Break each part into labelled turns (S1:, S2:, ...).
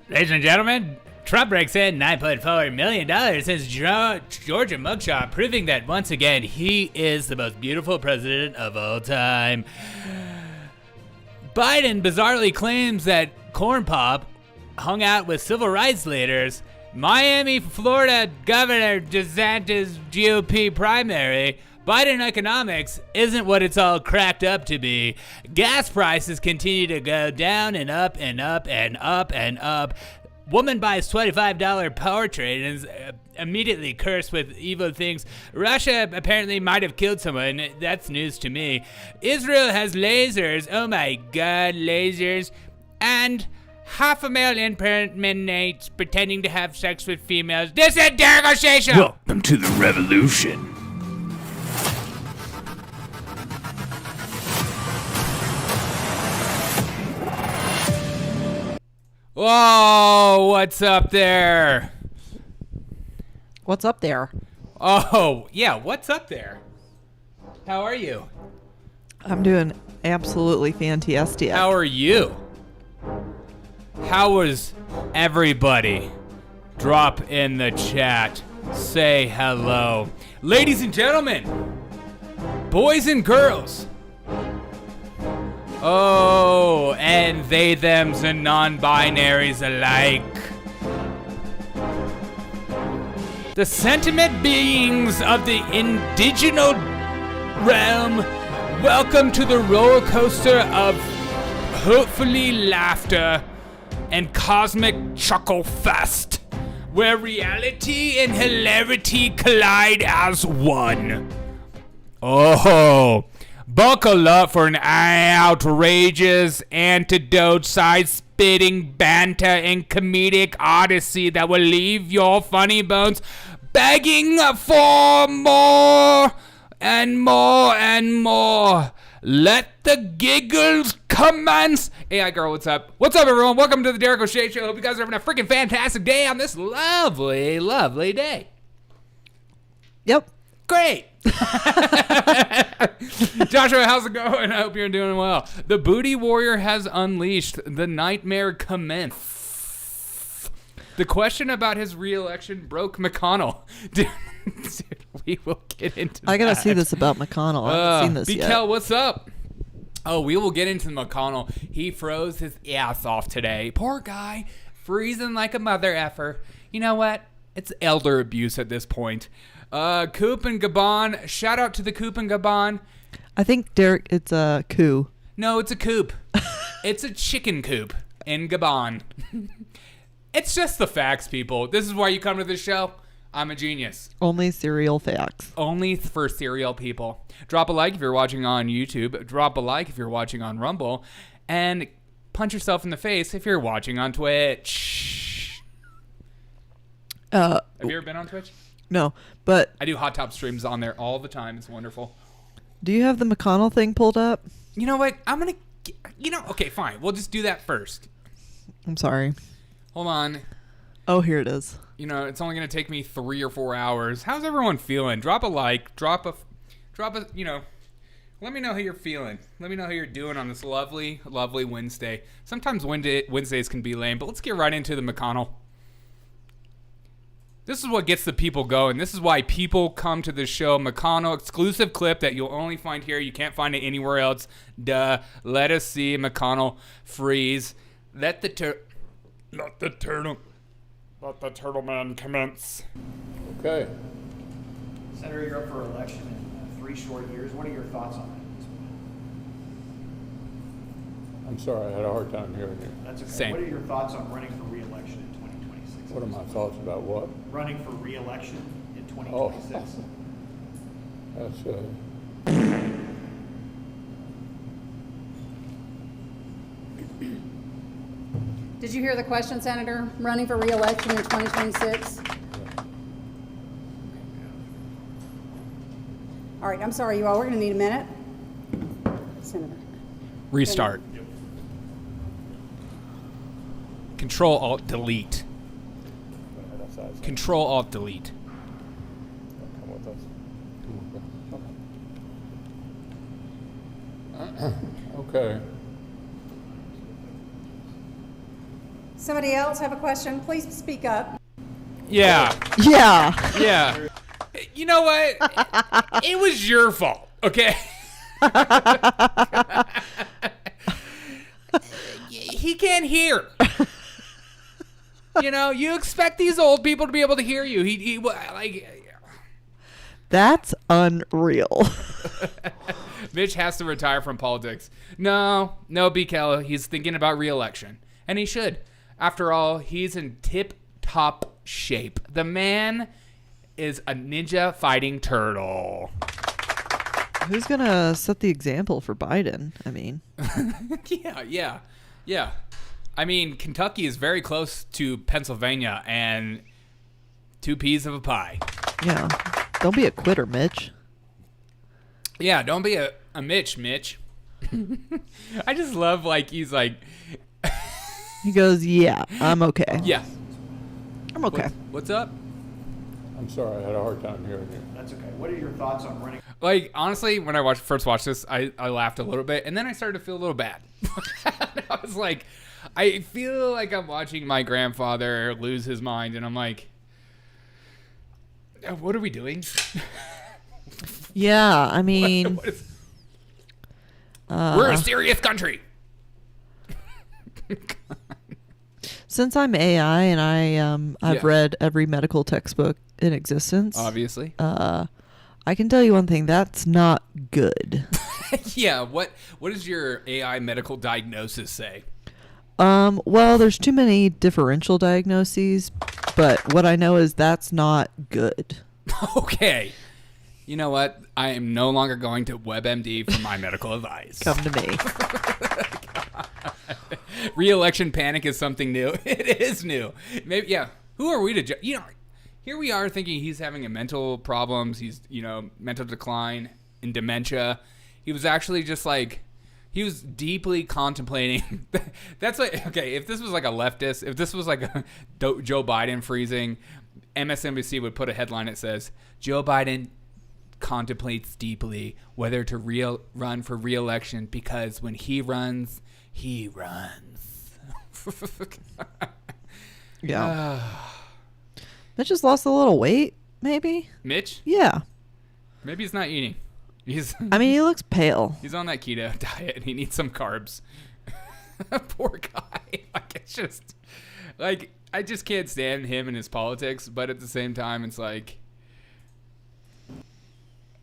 S1: Ladies and gentlemen, Trump breaks in $9.4 million since Georgia mugshot, proving that once again he is the most beautiful president of all time. Biden bizarrely claims that Corn Pop hung out with civil rights leaders. Miami, Florida Governor DeSantis GOP primary. Biden economics isn't what it's all cracked up to be. Gas prices continue to go down and up and up and up and up. Woman buys $25 Powertrain and is immediately cursed with evil things. Russia apparently might have killed someone. That's news to me. Israel has lasers. Oh my God, lasers. And 500,000 inmates pretending to have sex with females. This is Derek O'Shea.
S2: Welcome to the revolution.
S1: Whoa, what's up there?
S3: What's up there?
S1: Oh, yeah, what's up there? How are you?
S3: I'm doing absolutely fantastic.
S1: How are you? How was everybody? Drop in the chat. Say hello. Ladies and gentlemen, boys and girls. Oh, and they, thems, and non-binaries alike. The sentiment beings of the indigenous realm, welcome to the roller coaster of hopefully laughter and cosmic chuckle fest, where reality and hilarity collide as one. Oh, buckle up for an outrageous antidote, side-spitting banter and comedic odyssey that will leave your funny bones begging for more and more and more. Let the giggles commence. Hey, girl, what's up? What's up, everyone? Welcome to the Derek O'Shea Show. Hope you guys are having a freaking fantastic day on this lovely, lovely day.
S3: Yep.
S1: Great. Joshua, how's it going? I hope you're doing well. The Booty Warrior has unleashed. The nightmare commenced. The question about his re-election broke McConnell. Dude, we will get into that.
S3: I gotta see this about McConnell. I haven't seen this yet.
S1: BKL, what's up? Oh, we will get into McConnell. He froze his ass off today. Poor guy. Freezing like a mother effer. You know what? It's elder abuse at this point. Coop and Gabon. Shout out to the Coop and Gabon.
S3: I think, Derek, it's a coup.
S1: No, it's a coop. It's a chicken coop in Gabon. It's just the facts, people. This is why you come to this show. I'm a genius.
S3: Only cereal facts.
S1: Only for cereal people. Drop a like if you're watching on YouTube. Drop a like if you're watching on Rumble. And punch yourself in the face if you're watching on Twitch. Have you ever been on Twitch?
S3: No, but
S1: I do hot top streams on there all the time. It's wonderful.
S3: Do you have the McConnell thing pulled up?
S1: You know what? I'm going to... okay, fine. We'll just do that first.
S3: I'm sorry.
S1: Hold on.
S3: Oh, here it is.
S1: You know, it's only going to take me 3 or 4 hours. How's everyone feeling? Drop a like. Drop a, you know... Let me know how you're feeling. Let me know how you're doing on this lovely, lovely Wednesday. Sometimes Wednesdays can be lame, but let's get right into the McConnell. This is what gets the people going. This is why people come to the show. McConnell, exclusive clip that you'll only find here. You can't find it anywhere else. Duh. Let us see McConnell freeze. Let the turtle man commence.
S4: Okay.
S5: Senator, you're up for election in 3 short years. What are your thoughts on that?
S4: I'm sorry, I had a hard time hearing you.
S5: That's okay.
S1: Same.
S5: What are your thoughts on running for re-election in 2026?
S4: What are my thoughts about what?
S5: Running for re-election in 2026.
S4: That's
S6: Did you hear the question, Senator? Running for re-election in 2026? All right, I'm sorry, you all. We're going to need a minute. Senator.
S1: Restart. Control-Alt-Delete. Control-Alt-Delete.
S4: come with us. Okay.
S6: Somebody else have a question? Please speak up.
S1: Yeah.
S3: Yeah.
S1: Yeah. You know what? It was your fault, okay? He can't hear. You know, you expect these old people to be able to hear you. He like.
S3: That's unreal.
S1: Mitch has to retire from politics. No, BK. He's thinking about re-election, and he should. After all, he's in tip-top shape. The man is a ninja fighting turtle.
S3: Who's gonna set the example for Biden? I mean,
S1: yeah. I mean, Kentucky is very close to Pennsylvania, and 2 peas of a pie.
S3: yeah. Don't be a quitter, Mitch.
S1: Yeah, don't be a Mitch. I just love, like, he's like...
S3: He goes, yeah, I'm okay.
S1: Yeah.
S3: I'm okay.
S1: What's up?
S4: I'm sorry, I had a hard time hearing you.
S5: That's okay. What are your thoughts on running?
S1: Like, honestly, when I first watched this, I laughed a little bit, and then I started to feel a little bad. I was like, I feel like I'm watching my grandfather lose his mind, and I'm like, what are we doing?
S3: Yeah, I mean,
S1: we're a serious country.
S3: since I'm AI and I've
S1: Yeah.
S3: read every medical textbook in existence,
S1: Obviously.
S3: I can tell you one thing: that's not good.
S1: Yeah. What does your AI medical diagnosis say?
S3: Well, there's too many differential diagnoses, but what I know is that's not good.
S1: Okay. You know what? I am no longer going to WebMD for my medical advice.
S3: Come to me.
S1: Re-election panic is something new. It is new. Maybe, yeah. Who are we to judge? You know, here we are thinking he's having a mental problems. He's, mental decline and dementia. He was actually just like, he was deeply contemplating. That's like, okay, if this was like a leftist, if this was like a Joe Biden freezing, MSNBC would put a headline that says, Joe Biden contemplates deeply whether to run for re-election because when he runs, he runs.
S3: Yeah. Mitch just lost a little weight, maybe?
S1: Mitch?
S3: Yeah.
S1: Maybe he's not eating.
S3: I mean, he looks pale.
S1: He's on that keto diet and he needs some carbs. Poor guy. Like, it's just, like, I just can't stand him and his politics, but at the same time, it's like,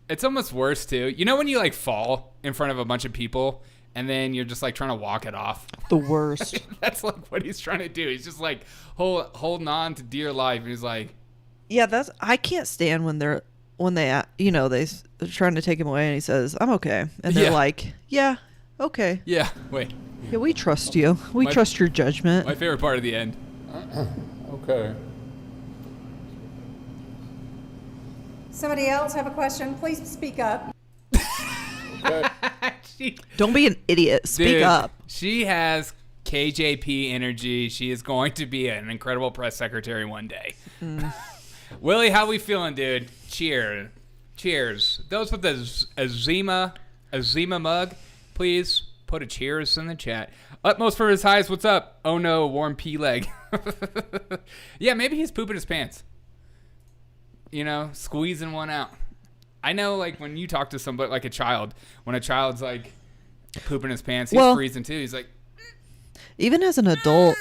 S1: it's almost worse too. You know when you like fall in front of a bunch of people and then you're just like trying to walk it off?
S3: The worst.
S1: That's like what he's trying to do. He's just like holding on to dear life, and he's like,
S3: Yeah, I can't stand when they're trying to take him away and he says, I'm okay. And they're
S1: Yeah.
S3: like, yeah, okay.
S1: yeah, wait.
S3: Yeah, we trust you. We trust your judgment.
S1: My favorite part of the end.
S4: Okay.
S6: Somebody else have a question? Please speak up.
S1: She,
S3: Don't be an idiot. Speak
S1: dude,
S3: up.
S1: She has KJP energy. She is going to be an incredible press secretary one day. Willie, how we feeling, dude? Cheers. Those with the Azima mug, please put a cheers in the chat. Utmost for his highs, what's up? Oh no, warm pea leg. Yeah, maybe he's pooping his pants. Squeezing one out. I know, like, when you talk to somebody, like a child, when a child's, like, pooping his pants, he's freezing, too. He's like...
S3: Even as an adult,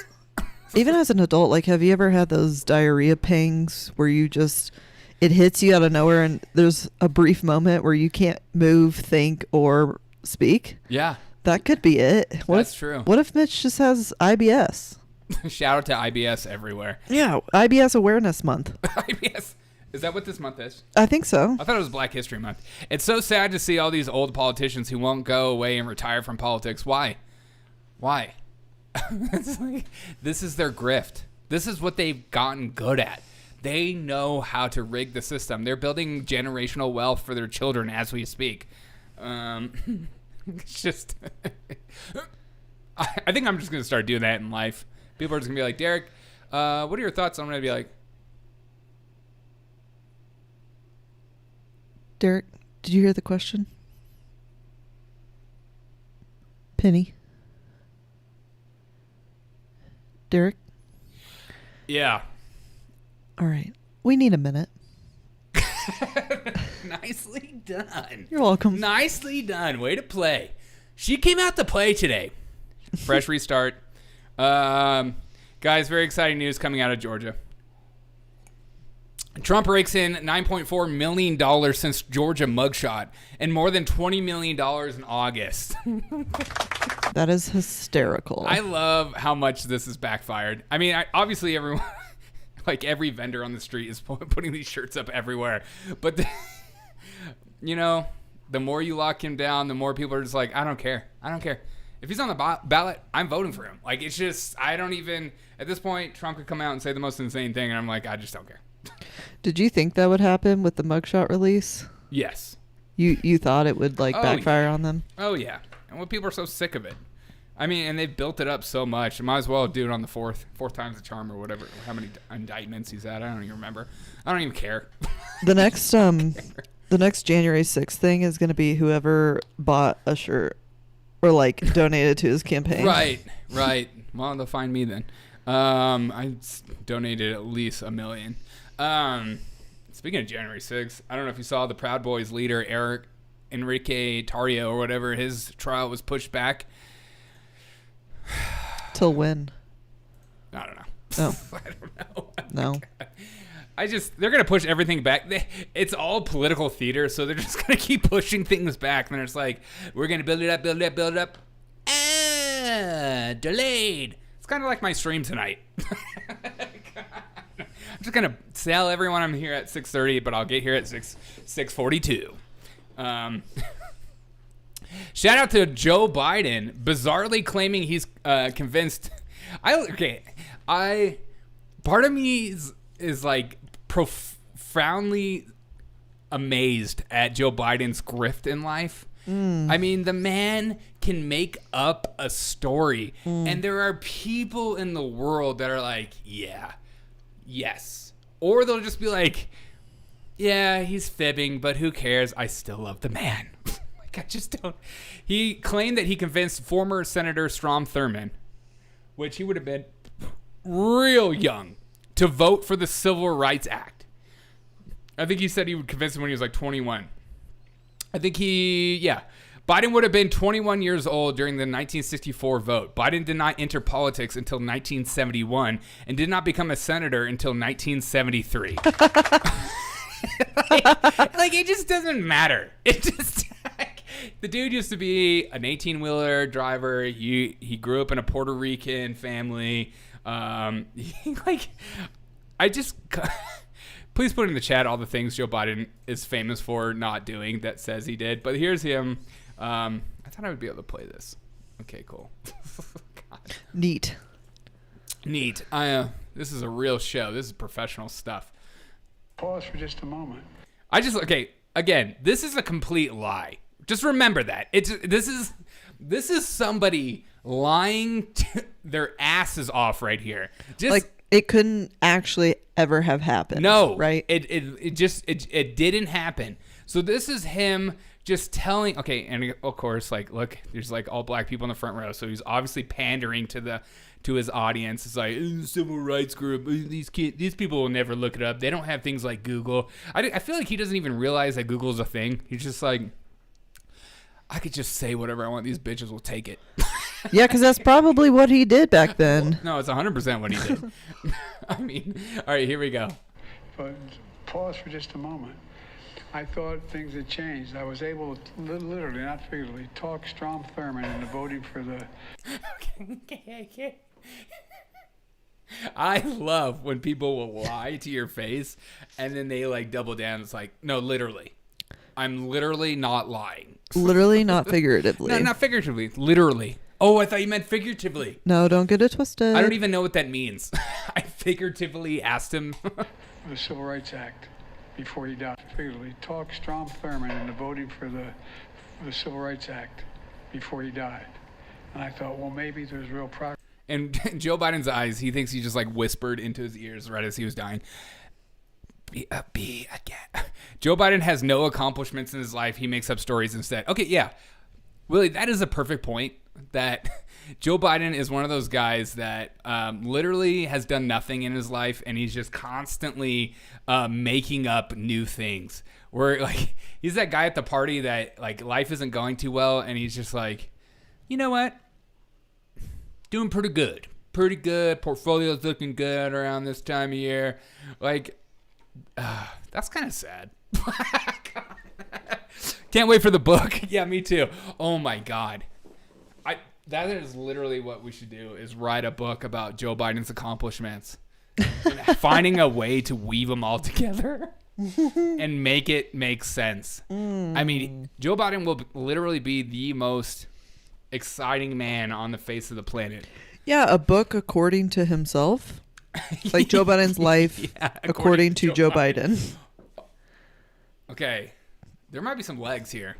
S3: like, have you ever had those diarrhea pangs where you just, it hits you out of nowhere and there's a brief moment where you can't move, think, or speak?
S1: Yeah.
S3: That could be it.
S1: That's true.
S3: What if Mitch just has IBS?
S1: Shout out to IBS everywhere.
S3: Yeah, IBS Awareness Month.
S1: IBS. Is that what this month is?
S3: I think so.
S1: I thought it was Black History Month. It's so sad to see all these old politicians who won't go away and retire from politics. Why? It's like, this is their grift. This is what they've gotten good at. They know how to rig the system. They're building generational wealth for their children as we speak. It's just... I think I'm just going to start doing that in life. People are just going to be like, Derek, what are your thoughts? I'm going to be like...
S3: Derek, did you hear the question? Penny? Derek,
S1: Yeah.
S3: All right. We need a minute.
S1: Nicely done.
S3: You're welcome.
S1: Nicely done. Way to play. She came out to play today. Fresh restart. Guys, very exciting news coming out of Georgia. Trump rakes in $9.4 million since Georgia mugshot and more than $20 million in August.
S3: That is hysterical.
S1: I love how much this has backfired. I mean, obviously everyone, like every vendor on the street is putting these shirts up everywhere. But, the more you lock him down, the more people are just like, I don't care. I don't care. If he's on the ballot, I'm voting for him. Like, it's just, I don't even, at this point, Trump could come out and say the most insane thing, and I'm like, I just don't care.
S3: Did you think that would happen with the mugshot release?
S1: Yes.
S3: You thought it would backfire on them?
S1: Oh, yeah. And well, people are so sick of it. I mean, and they've built it up so much. Might as well do it on the fourth time's the charm or whatever. How many indictments he's at, I don't even remember. I don't even care.
S3: The next the next January 6th thing is going to be whoever bought a shirt or donated to his campaign.
S1: Right. Well, they'll find me then. I donated at least $1 million. Speaking of January 6th, I don't know if you saw the Proud Boys leader, Enrique Tarrio or whatever, his trial was pushed back.
S3: Till when?
S1: I don't know.
S3: Oh.
S1: I don't
S3: know. No.
S1: They're going to push everything back. It's all political theater, so they're just going to keep pushing things back. And it's like, we're going to build it up. Delayed. It's kind of like my stream tonight. I'm just going to tell everyone I'm here at 6:30, but I'll get here at 6:42. Shout out to Joe Biden, bizarrely claiming he's convinced. Part of me is like profoundly amazed at Joe Biden's grift in life. I mean, the man can make up a story, and there are people in the world that are like, yeah, yes, or they'll just be like, yeah, he's fibbing, but who cares? I still love the man. I just don't. He claimed that he convinced former Senator Strom Thurmond, which he would have been real young, to vote for the Civil Rights Act. I think he said he would convince him when he was like 21. Biden would have been 21 years old during the 1964 vote. Biden did not enter politics until 1971 and did not become a senator until 1973. It just doesn't matter. It just... The dude used to be an 18-wheeler driver. He grew up in a Puerto Rican family. Please put in the chat all the things Joe Biden is famous for not doing that says he did. But here's him. I thought I would be able to play this. Okay, cool. God.
S3: Neat.
S1: This is a real show. This is professional stuff.
S7: Pause for just a moment.
S1: Again, this is a complete lie. Just remember that. This is somebody lying their asses off right here.
S3: It couldn't actually ever have happened.
S1: No,
S3: right?
S1: It didn't happen. So this is him just telling. Okay, and of course, look, there's all black people in the front row. So he's obviously pandering to his audience. It's like civil rights group. These people will never look it up. They don't have things like Google. I feel like he doesn't even realize that Google is a thing. He's just like, I could just say whatever I want. These bitches will take it.
S3: Yeah, because that's probably what he did back then.
S1: No, it's 100% what he did. I mean, all right, here we go.
S7: But pause for just a moment. I thought things had changed. I was able to literally, not figuratively, talk Strom Thurmond into voting for the...
S1: Okay. I love when people will lie to your face and then they double down. It's like, no, literally. I'm literally not lying.
S3: Literally, not figuratively.
S1: No, not figuratively. Literally. Oh, I thought you meant figuratively.
S3: No, don't get it twisted.
S1: I don't even know what that means. I figuratively asked him.
S7: The Civil Rights Act before he died. Figuratively, talk Strom Thurmond into voting for the Civil Rights Act before he died. And I thought, well, maybe there's real progress.
S1: And Joe Biden's eyes, he thinks he just whispered into his ears right as he was dying. Be again. Joe Biden has no accomplishments in his life. He makes up stories instead. Okay, yeah. Willie, that is a perfect point. that Joe Biden is one of those guys that literally has done nothing in his life, and he's just constantly making up new things. Where like he's that guy at the party that like life isn't going too well, and he's just like, you know what, doing pretty good. Portfolio's looking good around this time of year. Like, that's kind of sad. Can't wait for the book. Yeah, me too. Oh my God. That is literally what we should do, is write a book about Joe Biden's accomplishments. And finding a way to weave them all together and make it make sense. I mean, Joe Biden will literally be the most exciting man on the face of the planet.
S3: Yeah, a book according to himself. Like Joe Biden's life according to Joe Biden.
S1: Okay. There might be some legs here.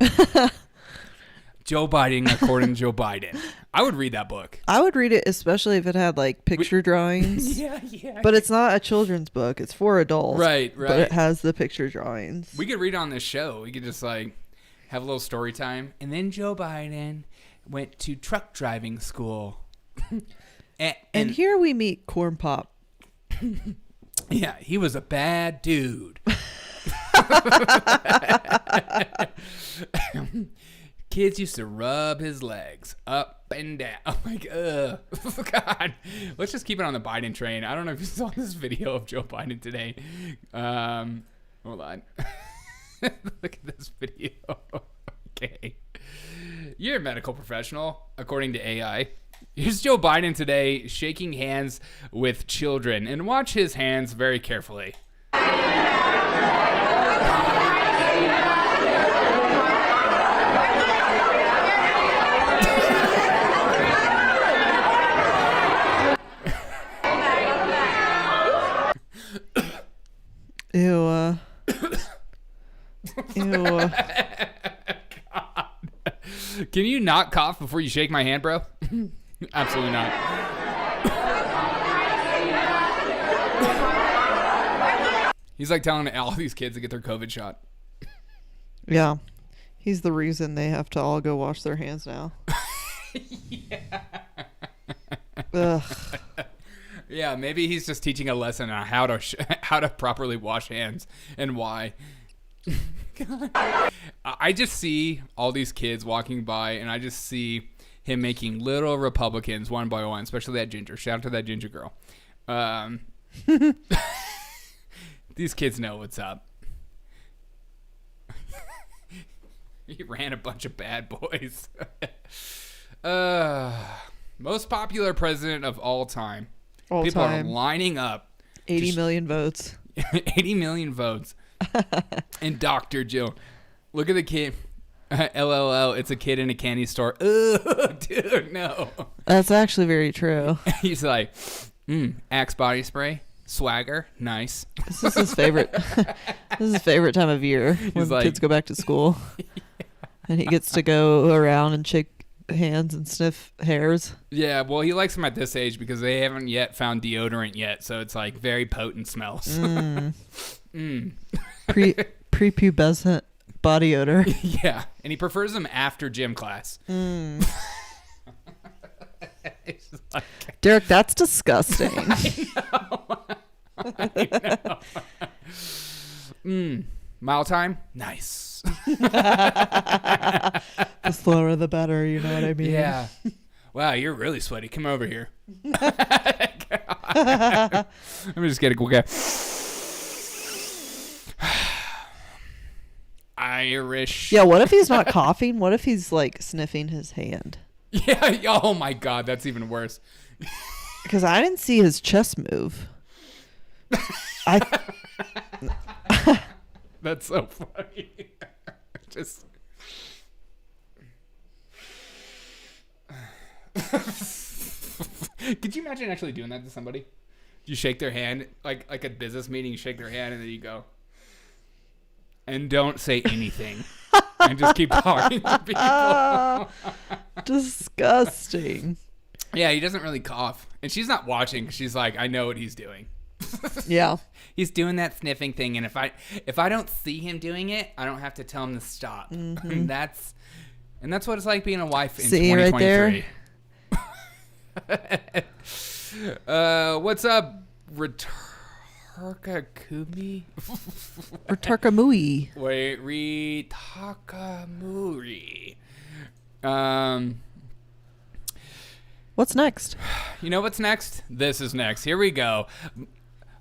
S1: Joe Biden according to Joe Biden. I would read that book.
S3: I would read it, especially if it had like picture drawings.
S1: Yeah.
S3: But it's not a children's book. It's for adults.
S1: Right.
S3: But it has the picture drawings.
S1: We could read on this show. We could just like have a little story time. And then Joe Biden went to truck driving school. and
S3: here we meet Corn Pop.
S1: Yeah, he was a bad dude. Kids used to rub his legs up and down. I'm like, ugh. God. Let's just keep it on the Biden train. I don't know if you saw this video of Joe Biden today. Hold on. Look at this video. Okay. You're a medical professional, according to AI. Here's Joe Biden today shaking hands with children. And watch his hands very carefully.
S3: Ew. Ew.
S1: God. Can you not cough before you shake my hand, bro? Absolutely not. He's like telling all these kids to get their COVID shot.
S3: Yeah. He's the reason they have to all go wash their hands now.
S1: Yeah.
S3: Ugh.
S1: Yeah, maybe he's just teaching a lesson on how to properly wash hands and why. God. I just see all these kids walking by, and I just see him making little Republicans one by one, especially that ginger. Shout out to that ginger girl. These kids know what's up. He ran a bunch of bad boys. Most popular president of all time. People are lining up.
S3: 80 million votes.
S1: 80 million votes. And Dr. Joe. Look at the kid. LLL, it's a kid in a candy store. Ugh, dude, no.
S3: That's actually very true.
S1: He's like, Axe body spray. Swagger. Nice.
S3: This is his favorite. This is his favorite time of year when kids go back to school. Yeah. And he gets to go around and shake hands and sniff hairs.
S1: Yeah, well, he likes them at this age because they haven't yet found deodorant yet, so it's like very potent smells.
S3: Prepubescent body odor.
S1: Yeah, and he prefers them after gym class. Like,
S3: Derek, that's disgusting.
S1: I know. Mile time? Nice.
S3: The slower the better, you know what I mean?
S1: Yeah. Wow, you're really sweaty. Come over here. Let me just get a quick Irish.
S3: Yeah, what if he's not coughing? What if he's like sniffing his hand?
S1: Yeah. Oh my God, that's even worse.
S3: Because I didn't see his chest move.
S1: That's so funny. Just. Could you imagine actually doing that to somebody? You shake their hand, like a business meeting, you shake their hand and then you go. And don't say anything. And just keep talking to people.
S3: Disgusting.
S1: Yeah, he doesn't really cough. And she's not watching. She's like, I know what he's doing.
S3: Yeah.
S1: He's doing that sniffing thing. And if I don't see him doing it, I don't have to tell him to stop. Mm-hmm. And And that's what it's like being a wife in
S3: See, right
S1: 2023. What's up, Retarkamui?
S3: Retarkamui.
S1: Wait, Ritakamuri.
S3: What's next?
S1: You know what's next? This is next. Here we go.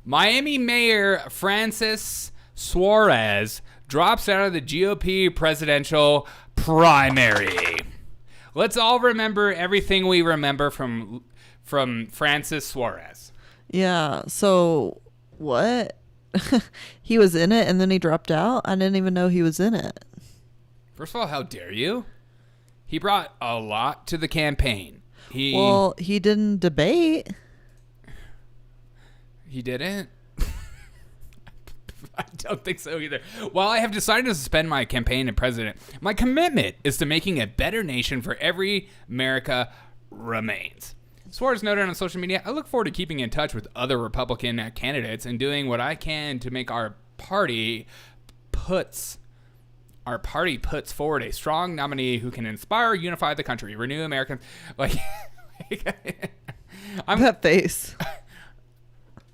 S1: Miami Mayor Francis Suarez drops out of the GOP presidential primary. Let's all remember everything we remember from Francis Suarez.
S3: Yeah. So what? He was in it and then he dropped out? I didn't even know he was in it.
S1: First of all, how dare you? He brought a lot to the campaign. He
S3: didn't debate.
S1: He didn't? I don't think so either. While I have decided to suspend my campaign to president, my commitment is to making a better nation for every America remains. Suarez noted on social media, I look forward to keeping in touch with other Republican candidates and doing what I can to make our party puts forward a strong nominee who can inspire, unify the country, renew Americans.
S3: That face.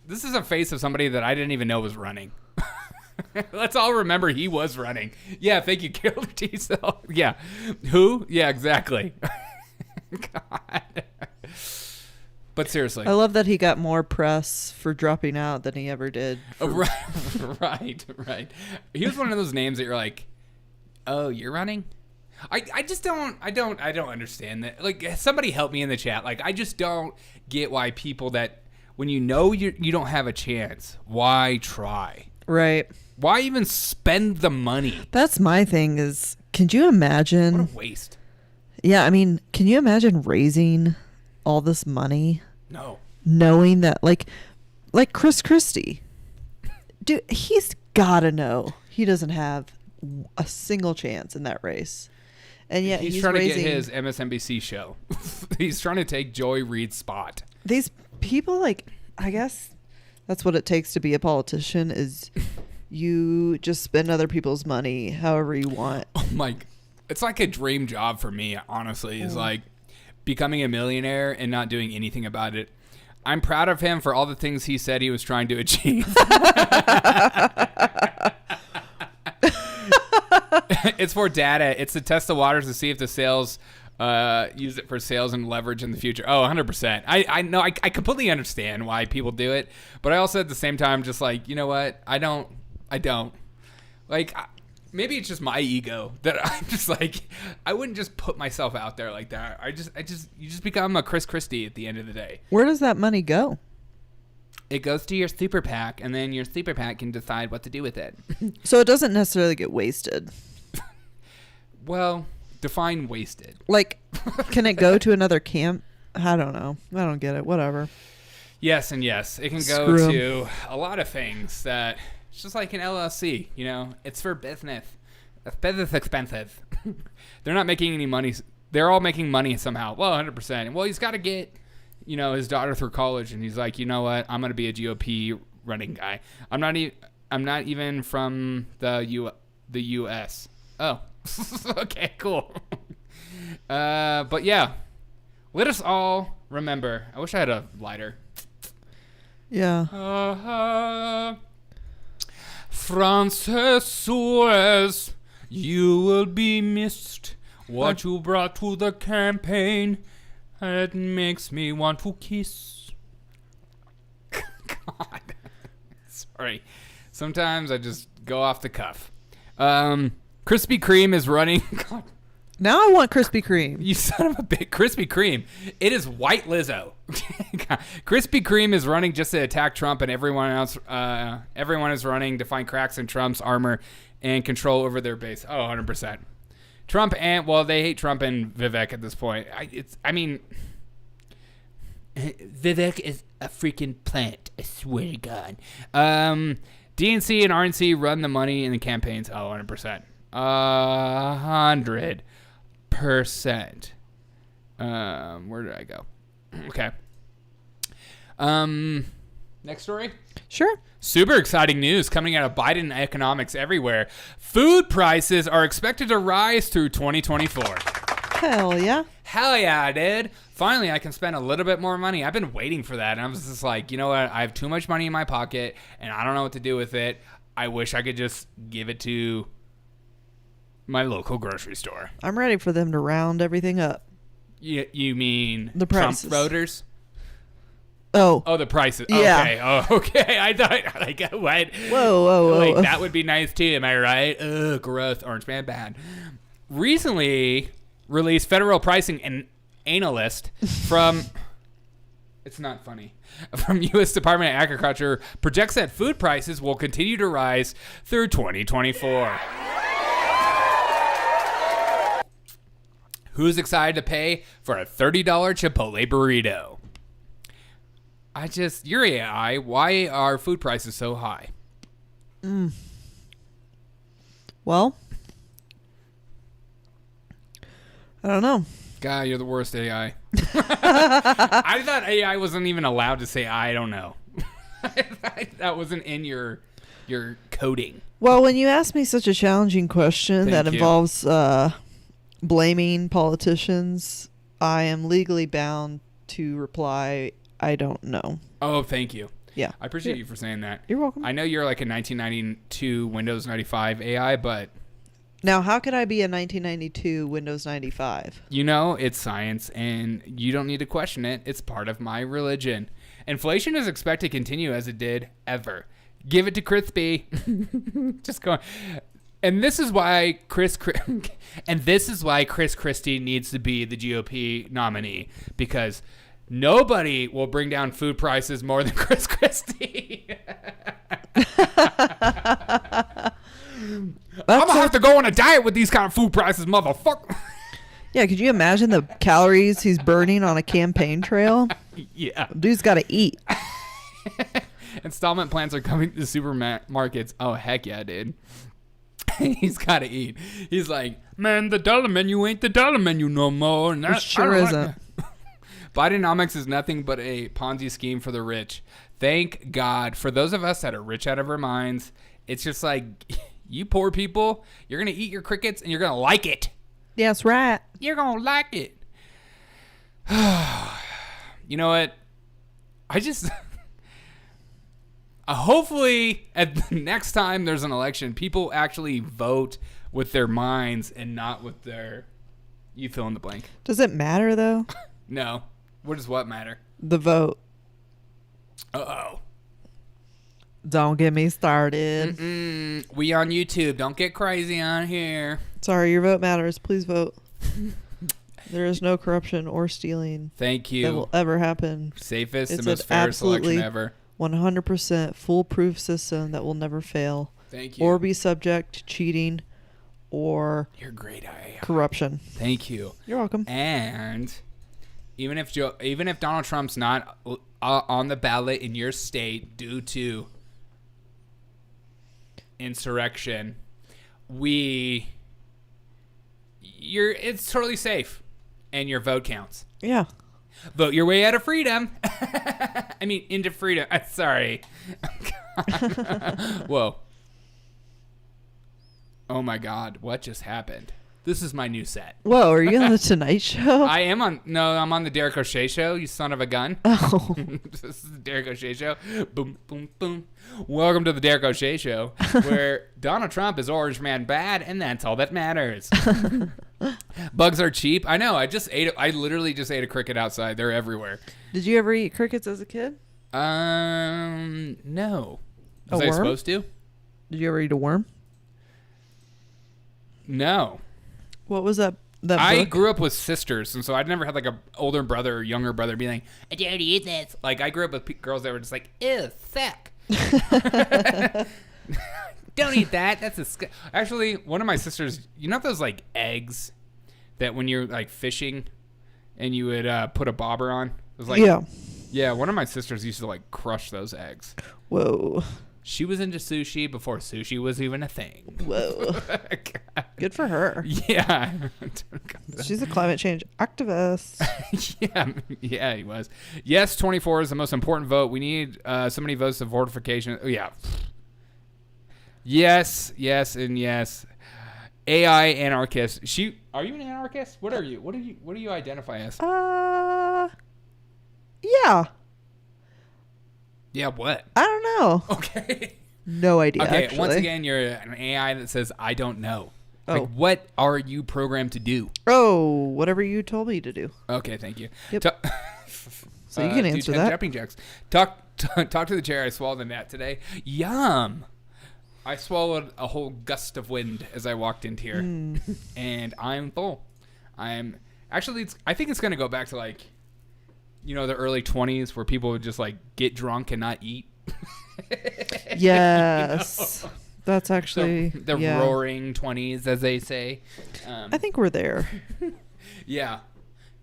S1: This is a face of somebody that I didn't even know was running. Let's all remember he was running. Yeah, thank you, Killer T-Cell. Yeah. Who? Yeah, exactly. God. But seriously.
S3: I love that he got more press for dropping out than he ever did.
S1: Right. He was one of those names that you're like, oh, you're running? I just don't understand that. Like, somebody help me in the chat. Like, I just don't get why people that, when you know you don't have a chance, why try?
S3: Right.
S1: Why even spend the money?
S3: That's my thing is, can you imagine?
S1: What a waste.
S3: Yeah, I mean, can you imagine raising all this money?
S1: No.
S3: Knowing that, like Chris Christie. Dude, he's got to know he doesn't have a single chance in that race. And yet he's
S1: trying
S3: raising,
S1: to get his MSNBC show. He's trying to take Joy Reid's spot.
S3: These people, like, I guess that's what it takes to be a politician is you just spend other people's money however you want.
S1: Oh my, it's like a dream job for me, honestly, is like becoming a millionaire and not doing anything about it. I'm proud of him for all the things he said he was trying to achieve. It's for data. It's to test the waters to see if the sales use it for sales and leverage in the future. Oh, 100%. I know. I completely understand why people do it, but I also at the same time just like, you know what? I don't. Like, maybe it's just my ego that I'm just like, I wouldn't just put myself out there like that. You just become a Chris Christie at the end of the day.
S3: Where does that money go?
S1: It goes to your super PAC, and then your super PAC can decide what to do with it.
S3: So it doesn't necessarily get wasted.
S1: Well, define wasted.
S3: Like, can it go to another camp? I don't know. I don't get it. Whatever.
S1: Yes and yes. It can go
S3: Screw 'em.
S1: to a lot of things that it's just like an LLC, you know? It's for business. Business expenses. They're not making any money. They're all making money somehow. Well, 100%. Well, he's got to get, you know, his daughter through college, and he's like, you know what? I'm going to be a GOP running guy. I'm not even from the U.S. Oh. Okay, cool. But yeah, let us all remember. I wish I had a lighter.
S3: Yeah.
S1: Francis Suarez, you will be missed. What you brought to the campaign, it makes me want to kiss. God. Sorry. Sometimes I just go off the cuff. Krispy Kreme is running. God.
S3: Now I want Krispy Kreme.
S1: You son of a bitch. Krispy Kreme. It is white Lizzo. Krispy Kreme is running just to attack Trump, and everyone else. Everyone is running to find cracks in Trump's armor and control over their base. Oh, 100%. Trump and, well, they hate Trump and Vivek at this point. Vivek is a freaking plant. I swear to God. DNC and RNC run the money in the campaigns. Oh, 100%. 100%. Where did I go? Okay. Next story?
S3: Sure.
S1: Super exciting news coming out of Biden economics everywhere. Food prices are expected to rise through 2024.
S3: Hell yeah.
S1: Hell yeah, dude. Finally, I can spend a little bit more money. I've been waiting for that. And I was just like, you know what? I have too much money in my pocket, and I don't know what to do with it. I wish I could just give it to my local grocery store.
S3: I'm ready for them to round everything up.
S1: You mean
S3: the
S1: Trump
S3: prices.
S1: voters?
S3: Oh.
S1: Oh, the prices.
S3: Yeah.
S1: Okay. Oh, okay. I thought, like, what?
S3: Whoa.
S1: Like, that would be nice, too. Am I right? Ugh, gross. Orange man, bad. Recently released federal pricing and analyst from... It's not funny. From U.S. Department of Agriculture projects that food prices will continue to rise through 2024. Who's excited to pay for a $30 Chipotle burrito? You're AI. Why are food prices so high?
S3: Well, I don't know.
S1: God, you're the worst AI. I thought AI wasn't even allowed to say I don't know. That wasn't in your coding.
S3: Well, when you ask me such a challenging question
S1: Thank
S3: that
S1: you.
S3: involves blaming politicians, I am legally bound to reply, I don't know.
S1: Oh, thank you.
S3: Yeah.
S1: I appreciate you for saying that.
S3: You're welcome.
S1: I know you're like a 1992 Windows 95 AI, but...
S3: Now, how could I be a 1992 Windows 95?
S1: You know, it's science, and you don't need to question it. It's part of my religion. Inflation is expected to continue as it did ever. Give it to Crispy. Just going. And this is why Chris Christie needs to be the GOP nominee, because nobody will bring down food prices more than Chris Christie. I'm gonna have to go on a diet with these kind of food prices, motherfucker.
S3: Yeah, could you imagine the calories he's burning on a campaign trail?
S1: Yeah.
S3: Dude's got to eat.
S1: Installment plans are coming to supermarkets. Oh, heck yeah, dude. He's got to eat. He's like, man, the dollar menu ain't the dollar menu no more. And
S3: It sure isn't.
S1: Bidenomics is nothing but a Ponzi scheme for the rich. Thank God. For those of us that are rich out of our minds, it's just like, you poor people, you're going to eat your crickets and you're going to like it.
S3: That's right.
S1: You're going to like it. You know what? Hopefully, at the next time there's an election, people actually vote with their minds and not with their... You fill in the blank.
S3: Does it matter, though?
S1: No. What does what matter?
S3: The vote.
S1: Uh-oh.
S3: Don't get me started.
S1: We on YouTube. Don't get crazy on here.
S3: Sorry, your vote matters. Please vote. There is no corruption or stealing
S1: Thank you.
S3: that will ever happen.
S1: Safest and
S3: It's
S1: most
S3: an
S1: fairest election
S3: absolutely
S1: ever.
S3: 100% foolproof system that will never fail.
S1: Thank you.
S3: Or be subject to cheating or
S1: You're great, AI.
S3: corruption.
S1: Thank you.
S3: You're welcome.
S1: And even if Donald Trump's not on the ballot in your state due to insurrection, it's totally safe, and your vote counts.
S3: Yeah.
S1: Vote your way out of freedom. I mean, into freedom. Sorry. Whoa. Oh my God, what just happened? This is my new set.
S3: Whoa, are you on the Tonight Show?
S1: I'm on the Derek O'Shea Show, you son of a gun.
S3: Oh.
S1: This is the Derek O'Shea Show. Boom, boom, boom. Welcome to the Derek O'Shea Show, where Donald Trump is Orange Man bad, and that's all that matters. Bugs are cheap. I know. I literally just ate a cricket outside. They're everywhere.
S3: Did you ever eat crickets as a kid?
S1: No.
S3: A
S1: Was I
S3: worm?
S1: supposed to?
S3: Did you ever eat a worm?
S1: No.
S3: What was that
S1: I
S3: book?
S1: grew up with sisters, and so I'd never had like a older brother or younger brother be like, I don't eat this. Like, I grew up with girls that were just like, ew, sick. Don't eat that. That's actually, one of my sisters, you know those like eggs that when you're like fishing and you would put a bobber on? It was like, yeah, one of my sisters used to like crush those eggs.
S3: Whoa.
S1: She was into sushi before sushi was even a thing.
S3: Whoa. Good for her.
S1: Yeah.
S3: She's a climate change activist.
S1: Yeah, he was. Yes, 24 is the most important vote. We need so many votes of fortification. Oh, yeah. Yes, and yes. AI anarchist. Are you an anarchist? What are you? What do you identify as?
S3: Yeah.
S1: Yeah, what?
S3: I don't know.
S1: Okay.
S3: No idea.
S1: Okay,
S3: actually.
S1: once again, you're an AI that says, I don't know.
S3: Oh.
S1: Like, what are you programmed to do?
S3: Oh, whatever you told me to do.
S1: Okay, thank you.
S3: Yep. So you can answer that.
S1: Jumping jacks. Talk to the chair. I swallowed the net today. Yum. I swallowed a whole gust of wind as I walked into here, and I'm full. I think it's gonna go back to like, the early 20s where people would just like get drunk and not eat.
S3: Yes. That's actually
S1: the roaring 20s, as they say.
S3: I think we're there.
S1: Yeah.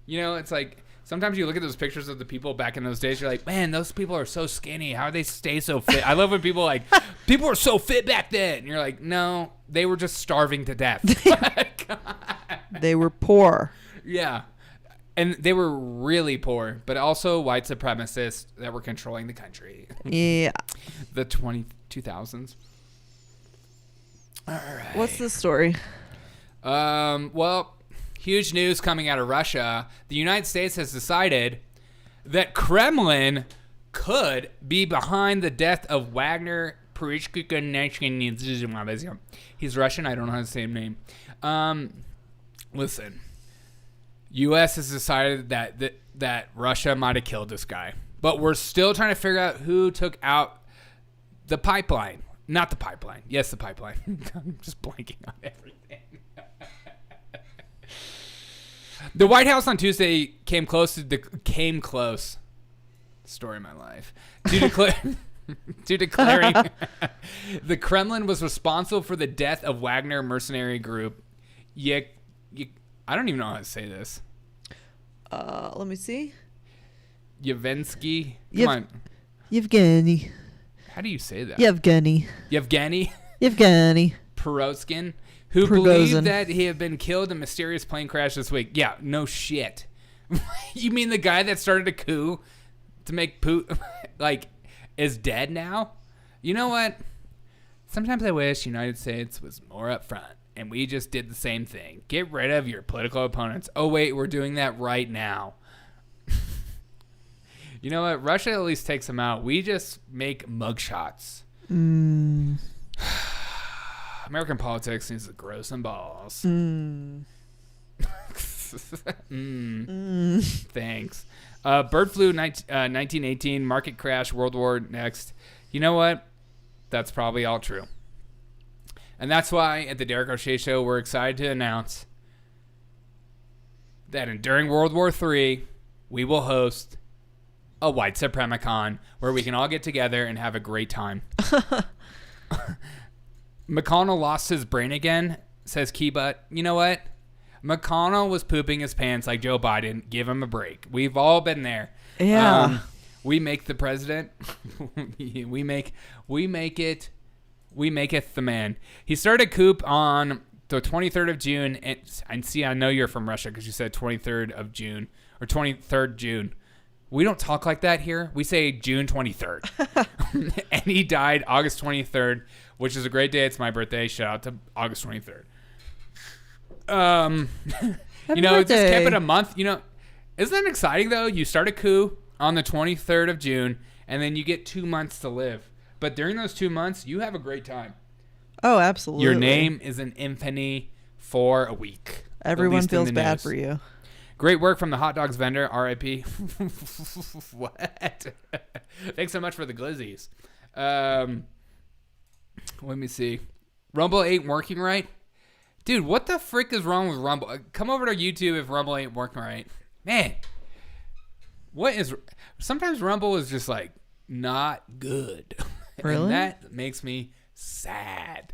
S1: It's like sometimes you look at those pictures of the people back in those days, you're like, man, those people are so skinny. How do they stay so fit? I love when people are like, people were so fit back then. And you're like, no, they were just starving to death.
S3: They were poor.
S1: Yeah. And they were really poor, but also white supremacists that were controlling the country.
S3: Yeah.
S1: The 2000s. All right.
S3: What's the story?
S1: Well, huge news coming out of Russia. The United States has decided that Kremlin could be behind the death of Wagner. He's Russian. I don't know how to say his name. Listen. U.S. has decided that Russia might have killed this guy. But we're still trying to figure out who took out the pipeline. Not the pipeline. Yes, the pipeline. I'm just blanking on everything. The White House on Tuesday came close. Story of my life. To declaring the Kremlin was responsible for the death of Wagner mercenary group. I don't even know how to say this.
S3: Let me see.
S1: Yevgeny. Come on.
S3: Yevgeny.
S1: How do you say that?
S3: Yevgeny.
S1: Yevgeny Prigozhin, who believed that he had been killed in a mysterious plane crash this week. Yeah, no shit. You mean the guy that started a coup to make Putin is dead now? You know what? Sometimes I wish United States was more upfront. And we just did the same thing. Get rid of your political opponents. Oh, wait, we're doing that right now. You know what? Russia at least takes them out. We just make mugshots. American politics needs to grow some balls. Thanks. Bird flu 1918, market crash, World War next. You know what? That's probably all true. And that's why at the Derek O'Shea Show, we're excited to announce that during World War III, we will host a White Supremacon where we can all get together and have a great time. McConnell lost his brain again, says Kiba. You know what? McConnell was pooping his pants like Joe Biden. Give him a break. We've all been there.
S3: Yeah.
S1: We make the president. we make it the man. He started a coup on the 23rd of June. And see, I know you're from Russia because you said 23rd of June or 23rd June. We don't talk like that here. We say June 23rd. And he died August 23rd, which is a great day. It's my birthday. Shout out to August 23rd.
S3: Happy
S1: just
S3: birthday.
S1: kept it a month. Isn't that exciting though? You start a coup on the 23rd of June and then you get 2 months to live. But during those 2 months, you have a great time.
S3: Oh, absolutely.
S1: Your name is an infamy for a week.
S3: Everyone feels bad for you.
S1: Great work from the hot dogs vendor, RIP. What? Thanks so much for the glizzies. Let me see. Rumble ain't working right? Dude, what the frick is wrong with Rumble? Come over to YouTube if Rumble ain't working right. Man. Sometimes Rumble is just like not good.
S3: Really?
S1: And that makes me sad.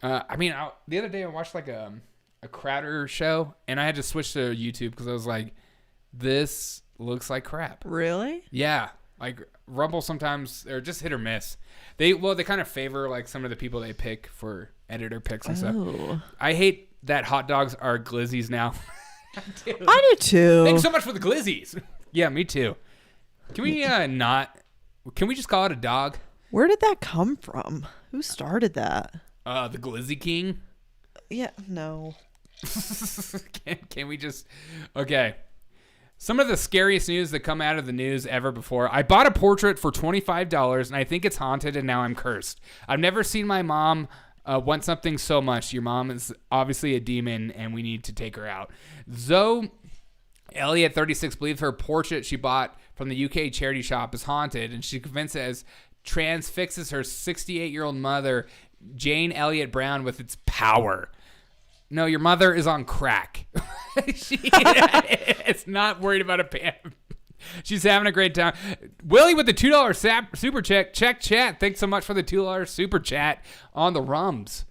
S1: The other day I watched like a Crowder show and I had to switch to YouTube because I was like, this looks like crap.
S3: Really?
S1: Yeah. Like Rumble sometimes, or just hit or miss. They kind of favor like some of the people they pick for editor picks and stuff. I hate that hot dogs are glizzies now.
S3: I do too.
S1: Thanks so much for the glizzies. Yeah, me too. Can we can we just call it a dog?
S3: Where did that come from? Who started that?
S1: The Glizzy King.
S3: Yeah, no.
S1: Can we just... Okay. Some of the scariest news that come out of the news ever before. I bought a portrait for $25, and I think it's haunted, and now I'm cursed. I've never seen my mom want something so much. Your mom is obviously a demon, and we need to take her out. Zoe Elliott, 36, believes her portrait she bought from the UK charity shop is haunted, and she's convinced it as transfixes her 68-year-old mother, Jane Elliott Brown, with its power. No, your mother is on crack. She is not worried about a pan. She's having a great time. Willie with the $2 super chat. Check chat. Thanks so much for the $2 super chat on the rums.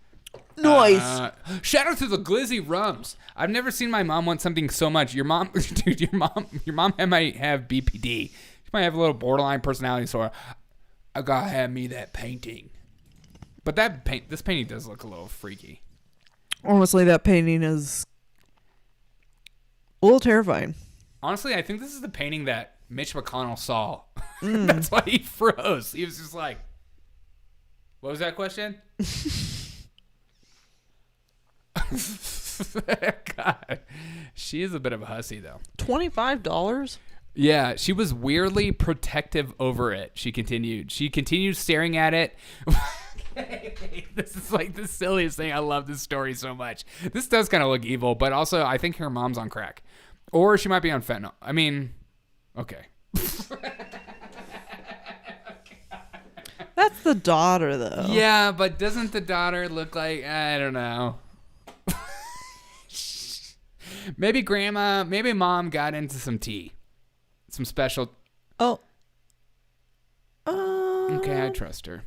S3: Nice.
S1: Shout out to the Glizzy Rums. I've never seen my mom want something so much. Your mom, dude, your mom might have BPD. She might have a little borderline personality disorder. I gotta have me that painting. But this painting does look a little freaky.
S3: Honestly, that painting is a little terrifying.
S1: Honestly, I think this is the painting that Mitch McConnell saw. That's why he froze. He was just like, what was that question? God. She is a bit of a hussy, though.
S3: $25?
S1: Yeah, she was weirdly protective over it. She continued staring at it. This is like the silliest thing. I love this story so much. This does kind of look evil, but also I think her mom's on crack. Or she might be on fentanyl. I mean, okay.
S3: That's the daughter, though.
S1: Yeah, but doesn't the daughter look like, I don't know. Maybe mom got into some tea. Some special.
S3: Oh.
S1: Okay, I trust her.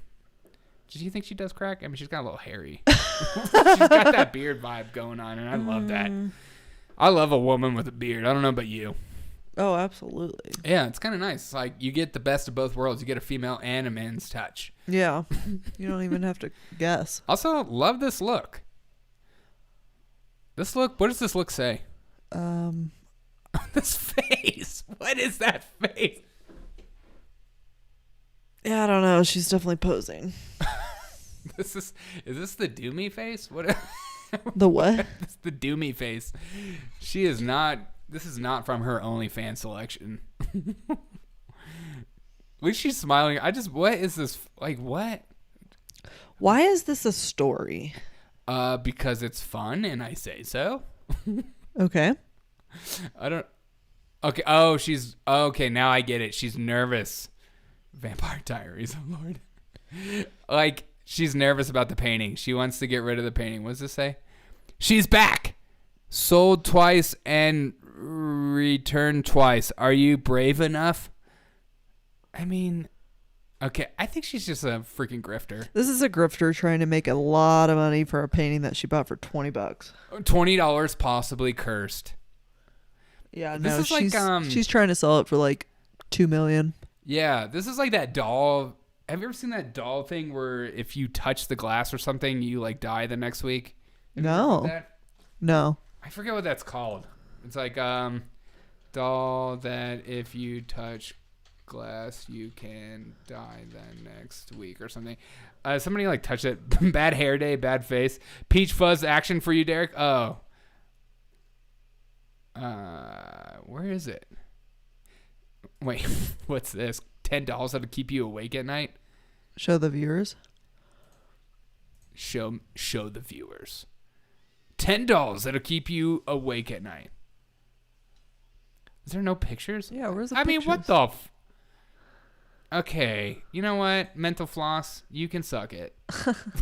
S1: Do you think she does crack? I mean, she's got a little hairy. She's got that beard vibe going on, and I love that. I love a woman with a beard. I don't know about you.
S3: Oh, absolutely.
S1: Yeah, it's kind of nice. It's like you get the best of both worlds. You get a female and a man's touch.
S3: Yeah. You don't even have to guess.
S1: Also, love this look. What does this look say? This face. What is that face?
S3: Yeah, I don't know. She's definitely posing.
S1: Is this the Doomy face? What?
S3: The what?
S1: It's the Doomy face. She is not. This is not from her OnlyFans selection. At least she's smiling. What is this? Like, what?
S3: Why is this a story?
S1: Because it's fun and I say so.
S3: Okay.
S1: I don't. Okay. Oh, okay. Now I get it. She's nervous. Vampire Diaries. Oh Lord. Like she's nervous about the painting. She wants to get rid of the painting. What does this say? She's back. Sold twice and returned twice. Are you brave enough? I mean, okay. I think she's just a freaking grifter.
S3: This is a grifter trying to make a lot of money for a painting that she bought for $20.
S1: $20 possibly cursed.
S3: Yeah,
S1: This
S3: no,
S1: is like,
S3: she's trying to sell it for like $2 million.
S1: Yeah, this is like that doll. Have you ever seen that doll thing where if you touch the glass or something, you like die the next week? Have you heard
S3: No.
S1: of that?
S3: No.
S1: I forget what that's called. It's like doll that if you touch glass, you can die the next week or something. Somebody like touched it. Bad hair day, bad face. Peach fuzz action for you, Derek. Oh. Where is it? Wait, what's this? $10 that'll keep you awake at night?
S3: Show the viewers.
S1: Show the viewers. $10 that'll keep you awake at night. Is there no pictures?
S3: Yeah, where's the
S1: I
S3: pictures?
S1: mean, what the Okay, you know what? Mental floss, you can suck it.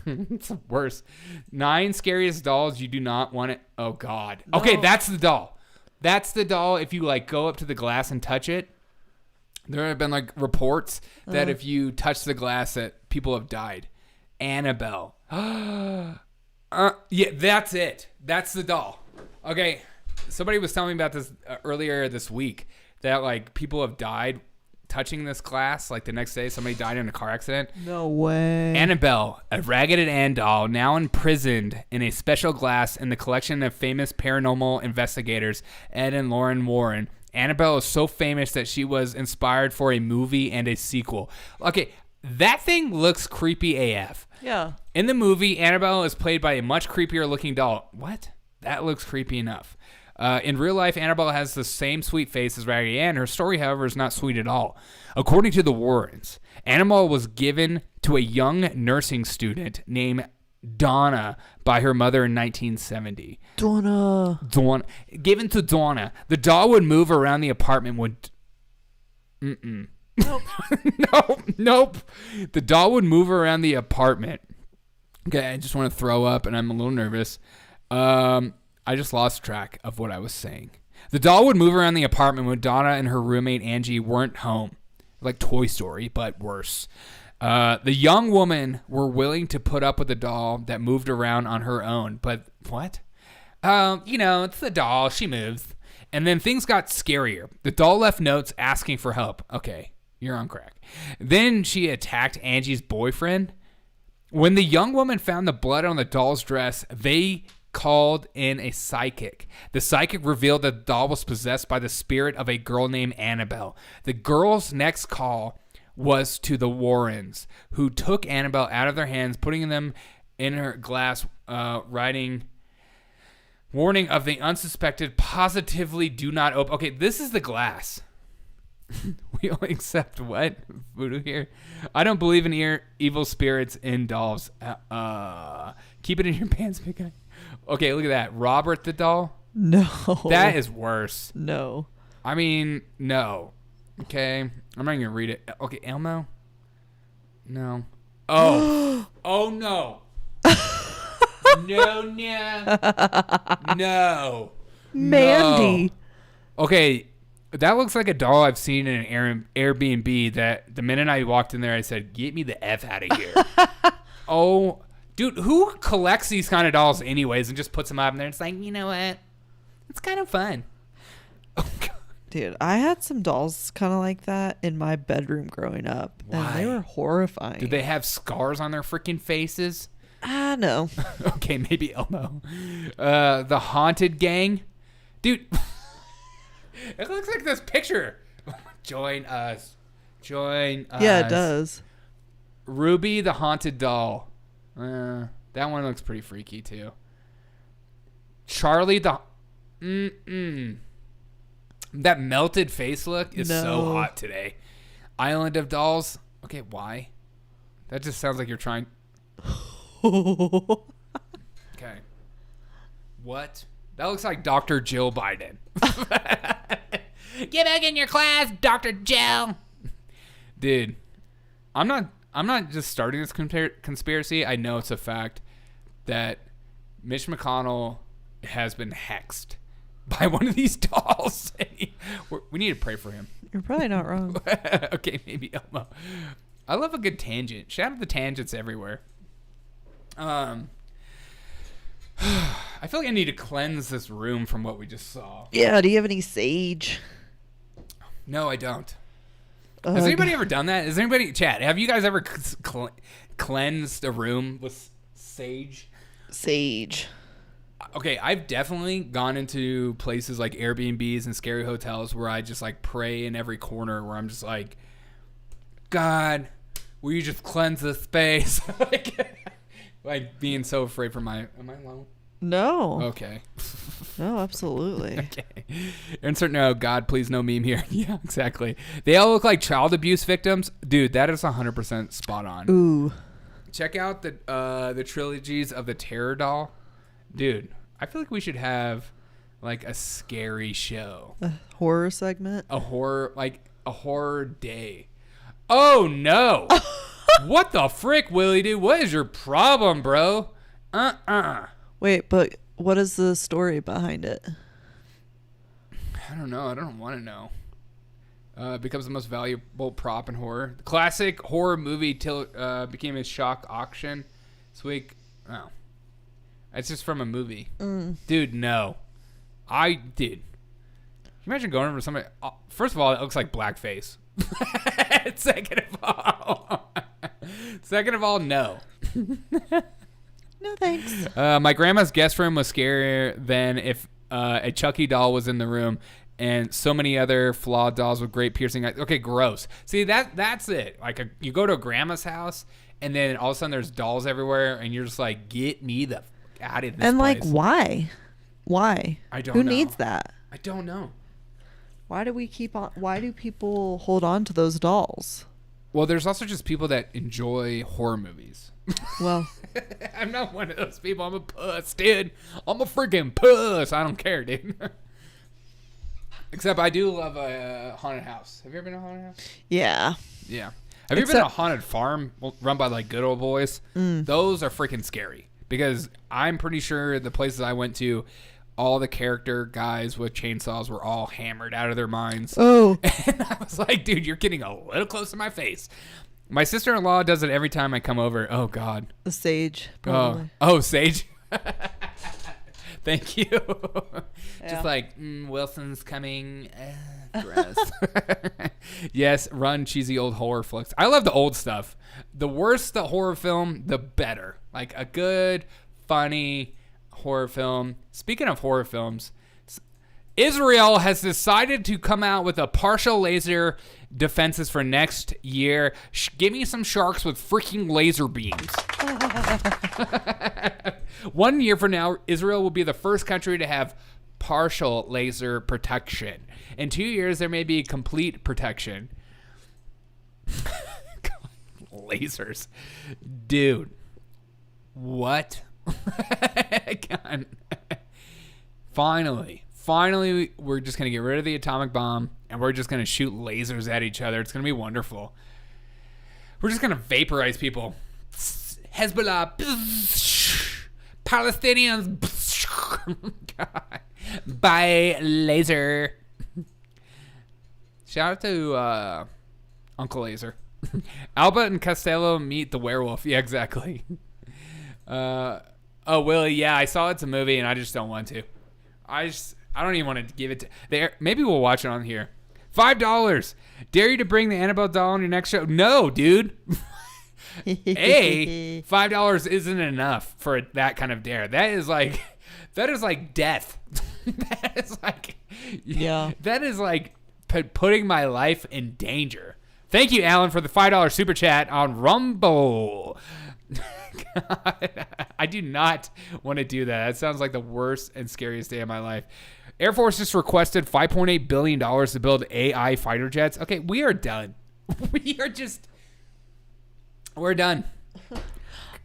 S1: It's worse. 9 scariest dolls you do not want it. Oh, God.
S3: No.
S1: Okay, that's the doll. That's the doll if you, like, go up to the glass and touch it. There have been, like, reports that if you touch the glass that people have died. Annabelle. Yeah, that's it. That's the doll. Okay, somebody was telling me about this earlier this week that, like, people have died touching this glass. Like, the next day, somebody died in a car accident.
S3: No way.
S1: Annabelle, a Ragged Ann doll, now imprisoned in a special glass in the collection of famous paranormal investigators Ed and Lauren Warren. Annabelle is so famous that she was inspired for a movie and a sequel. Okay, that thing looks creepy AF.
S3: Yeah.
S1: In the movie, Annabelle is played by a much creepier looking doll. What? That looks creepy enough. In real life, Annabelle has the same sweet face as Raggedy Ann. Her story, however, is not sweet at all. According to the Warrens, Annabelle was given to a young nursing student named Donna by her mother in 1970.
S3: Donna.
S1: Given to Donna. The doll would move around the apartment Nope. Nope. The doll would move around the apartment. Okay, I just want to throw up, and I'm a little nervous. I just lost track of what I was saying. The doll would move around the apartment when Donna and her roommate Angie weren't home. Like Toy Story, but worse. The young woman were willing to put up with the doll that moved around on her own. But what? It's the doll. She moves. And then things got scarier. The doll left notes asking for help. Okay, you're on crack. Then she attacked Angie's boyfriend. When the young woman found the blood on the doll's dress, they called in a psychic. The psychic revealed that the doll was possessed by the spirit of a girl named Annabelle. The girl's next call was to the Warrens, who took Annabelle out of their hands, putting them in her glass, writing warning of the unsuspected, positively do not open. Okay, this is the glass. We only accept what? Voodoo here? I don't believe in evil spirits in dolls. Keep it in your pants, big guy. Okay, look at that. Robert the doll?
S3: No.
S1: That is worse.
S3: No.
S1: I mean, no. Okay. I'm not going to read it. Okay, Elmo? No. Oh. Oh, no. No.
S3: Mandy.
S1: No. Okay, that looks like a doll I've seen in an Airbnb that the minute I walked in there, I said, get me the F out of here. Oh, dude, who collects these kind of dolls anyways and just puts them up in there? It's like, you know what? It's kind of fun. Oh, God.
S3: Dude, I had some dolls kind of like that in my bedroom growing up.
S1: Why?
S3: And they were horrifying.
S1: Did they have scars on their freaking faces?
S3: No.
S1: Okay, maybe Elmo. The Haunted Gang. Dude, it looks like this picture. Join us. Join us.
S3: Yeah, it does.
S1: Ruby the Haunted Doll. That one looks pretty freaky, too. Charlie the... That melted face look is so hot today. Island of Dolls. Okay, why? That just sounds like you're trying... Okay. What? That looks like Dr. Jill Biden. Get back in your class, Dr. Jill. Dude, I'm not just starting this conspiracy. I know it's a fact that Mitch McConnell has been hexed by one of these dolls. We need to pray for him.
S3: You're probably not wrong.
S1: Okay, maybe Elmo. I love a good tangent. Shout out the tangents everywhere. I feel like I need to cleanse this room from what we just saw.
S3: Yeah, do you have any sage?
S1: No, I don't. Has anybody ever done that? Has anybody, chat, have you guys ever cleansed a room with sage?
S3: Sage.
S1: Okay, I've definitely gone into places like Airbnbs and scary hotels where I just like pray in every corner where I'm just like, God, will you just cleanse this space? Like being so afraid for am I alone?
S3: No.
S1: Okay.
S3: No, absolutely.
S1: Okay. Insert no, God, please no meme here. Yeah, exactly. They all look like child abuse victims. Dude, that is 100% spot on.
S3: Ooh.
S1: Check out the trilogies of the Terror Doll. Dude, I feel like we should have like a scary show.
S3: A horror segment?
S1: A horror day. Oh no. What the frick, Willie, dude? What is your problem, bro?
S3: Wait, but what is the story behind it?
S1: I don't know. I don't want to know. It becomes the most valuable prop in horror. The classic horror movie became a shock auction this week. Oh. It's just from a movie. Dude, no. Can you imagine going over somebody? First of all, it looks like blackface. Second of all, no.
S3: No, thanks.
S1: My grandma's guest room was scarier than if a Chucky doll was in the room. and so many other flawed dolls with great piercing eyes. Okay, gross. See, that's it. Like, you go to a grandma's house, and then all of a sudden there's dolls everywhere, and you're just like, get me the out of this
S3: And
S1: place.
S3: like, why? Why?
S1: I don't
S3: Who
S1: know.
S3: needs that?
S1: I don't know.
S3: Why do we keep on? Why do people hold on to those dolls?
S1: Well, there's also just people that enjoy horror movies.
S3: Well,
S1: I'm not one of those people. I'm a puss, dude. I'm a freaking puss. I don't care, dude. Except I do love a haunted house. Have you ever been to a haunted house?
S3: yeah.
S1: Yeah. Have you ever been to a haunted farm run by like good old boys? Those are freaking scary because I'm pretty sure the places I went to, all the character guys with chainsaws were all hammered out of their minds.
S3: Oh.
S1: And I was like, dude, you're getting a little close to my face. My sister-in-law does it every time I come over. Oh, God.
S3: The sage, probably.
S1: Oh, Sage. Thank you.
S3: Yeah.
S1: Just like, Wilson's coming. Gross. Yes, run cheesy old horror flicks. I love the old stuff. The worse the horror film, the better. Like a good, funny horror film. Speaking of horror films, Israel has decided to come out with a partial laser defenses for next year. Give me some sharks with freaking laser beams. 1 year from now, Israel will be the first country to have partial laser protection. In 2 years, there may be complete protection. God, lasers. Dude. What? God. Finally, we're just going to get rid of the atomic bomb and we're just going to shoot lasers at each other. It's going to be wonderful. We're just going to vaporize people. Hezbollah. Palestinians. God. By laser. Shout out to Uncle Laser. Alba and Costello meet the werewolf. Yeah, exactly. Oh, Willie, yeah, I saw it's a movie and I just don't want to. I don't even want to give it to there. Maybe we'll watch it on here. $5. Dare you to bring the Annabelle doll on your next show? No, dude. $5 isn't enough for that kind of dare. That is like death. That is like,
S3: Yeah.
S1: That is like putting my life in danger. Thank you, Alan, for the $5 super chat on Rumble. God, I do not want to do that. That sounds like the worst and scariest day of my life. Air Force just requested $5.8 billion to build AI fighter jets. Okay, we are done. We're done.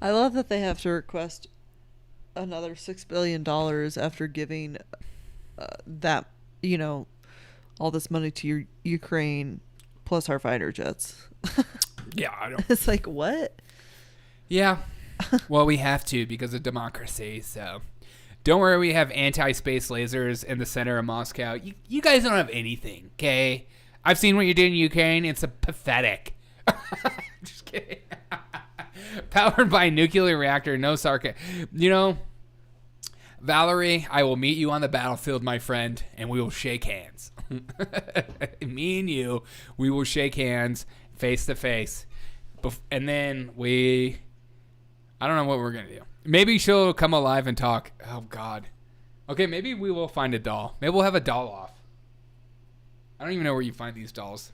S3: I love that they have to request another $6 billion after giving that, all this money to Ukraine plus our fighter jets.
S1: Yeah, I don't.
S3: It's like, what?
S1: Yeah. Well, we have to because of democracy, so. Don't worry, we have anti-space lasers in the center of Moscow. You guys don't have anything, okay? I've seen what you did in Ukraine. It's pathetic. Just kidding. Powered by a nuclear reactor, no sarcasm. Valerie, I will meet you on the battlefield, my friend, and we will shake hands. Me and you, we will shake hands face to face. And then I don't know what we're going to do. Maybe she'll come alive and talk. Oh, God. Okay, maybe we will find a doll. Maybe we'll have a doll off. I don't even know where you find these dolls.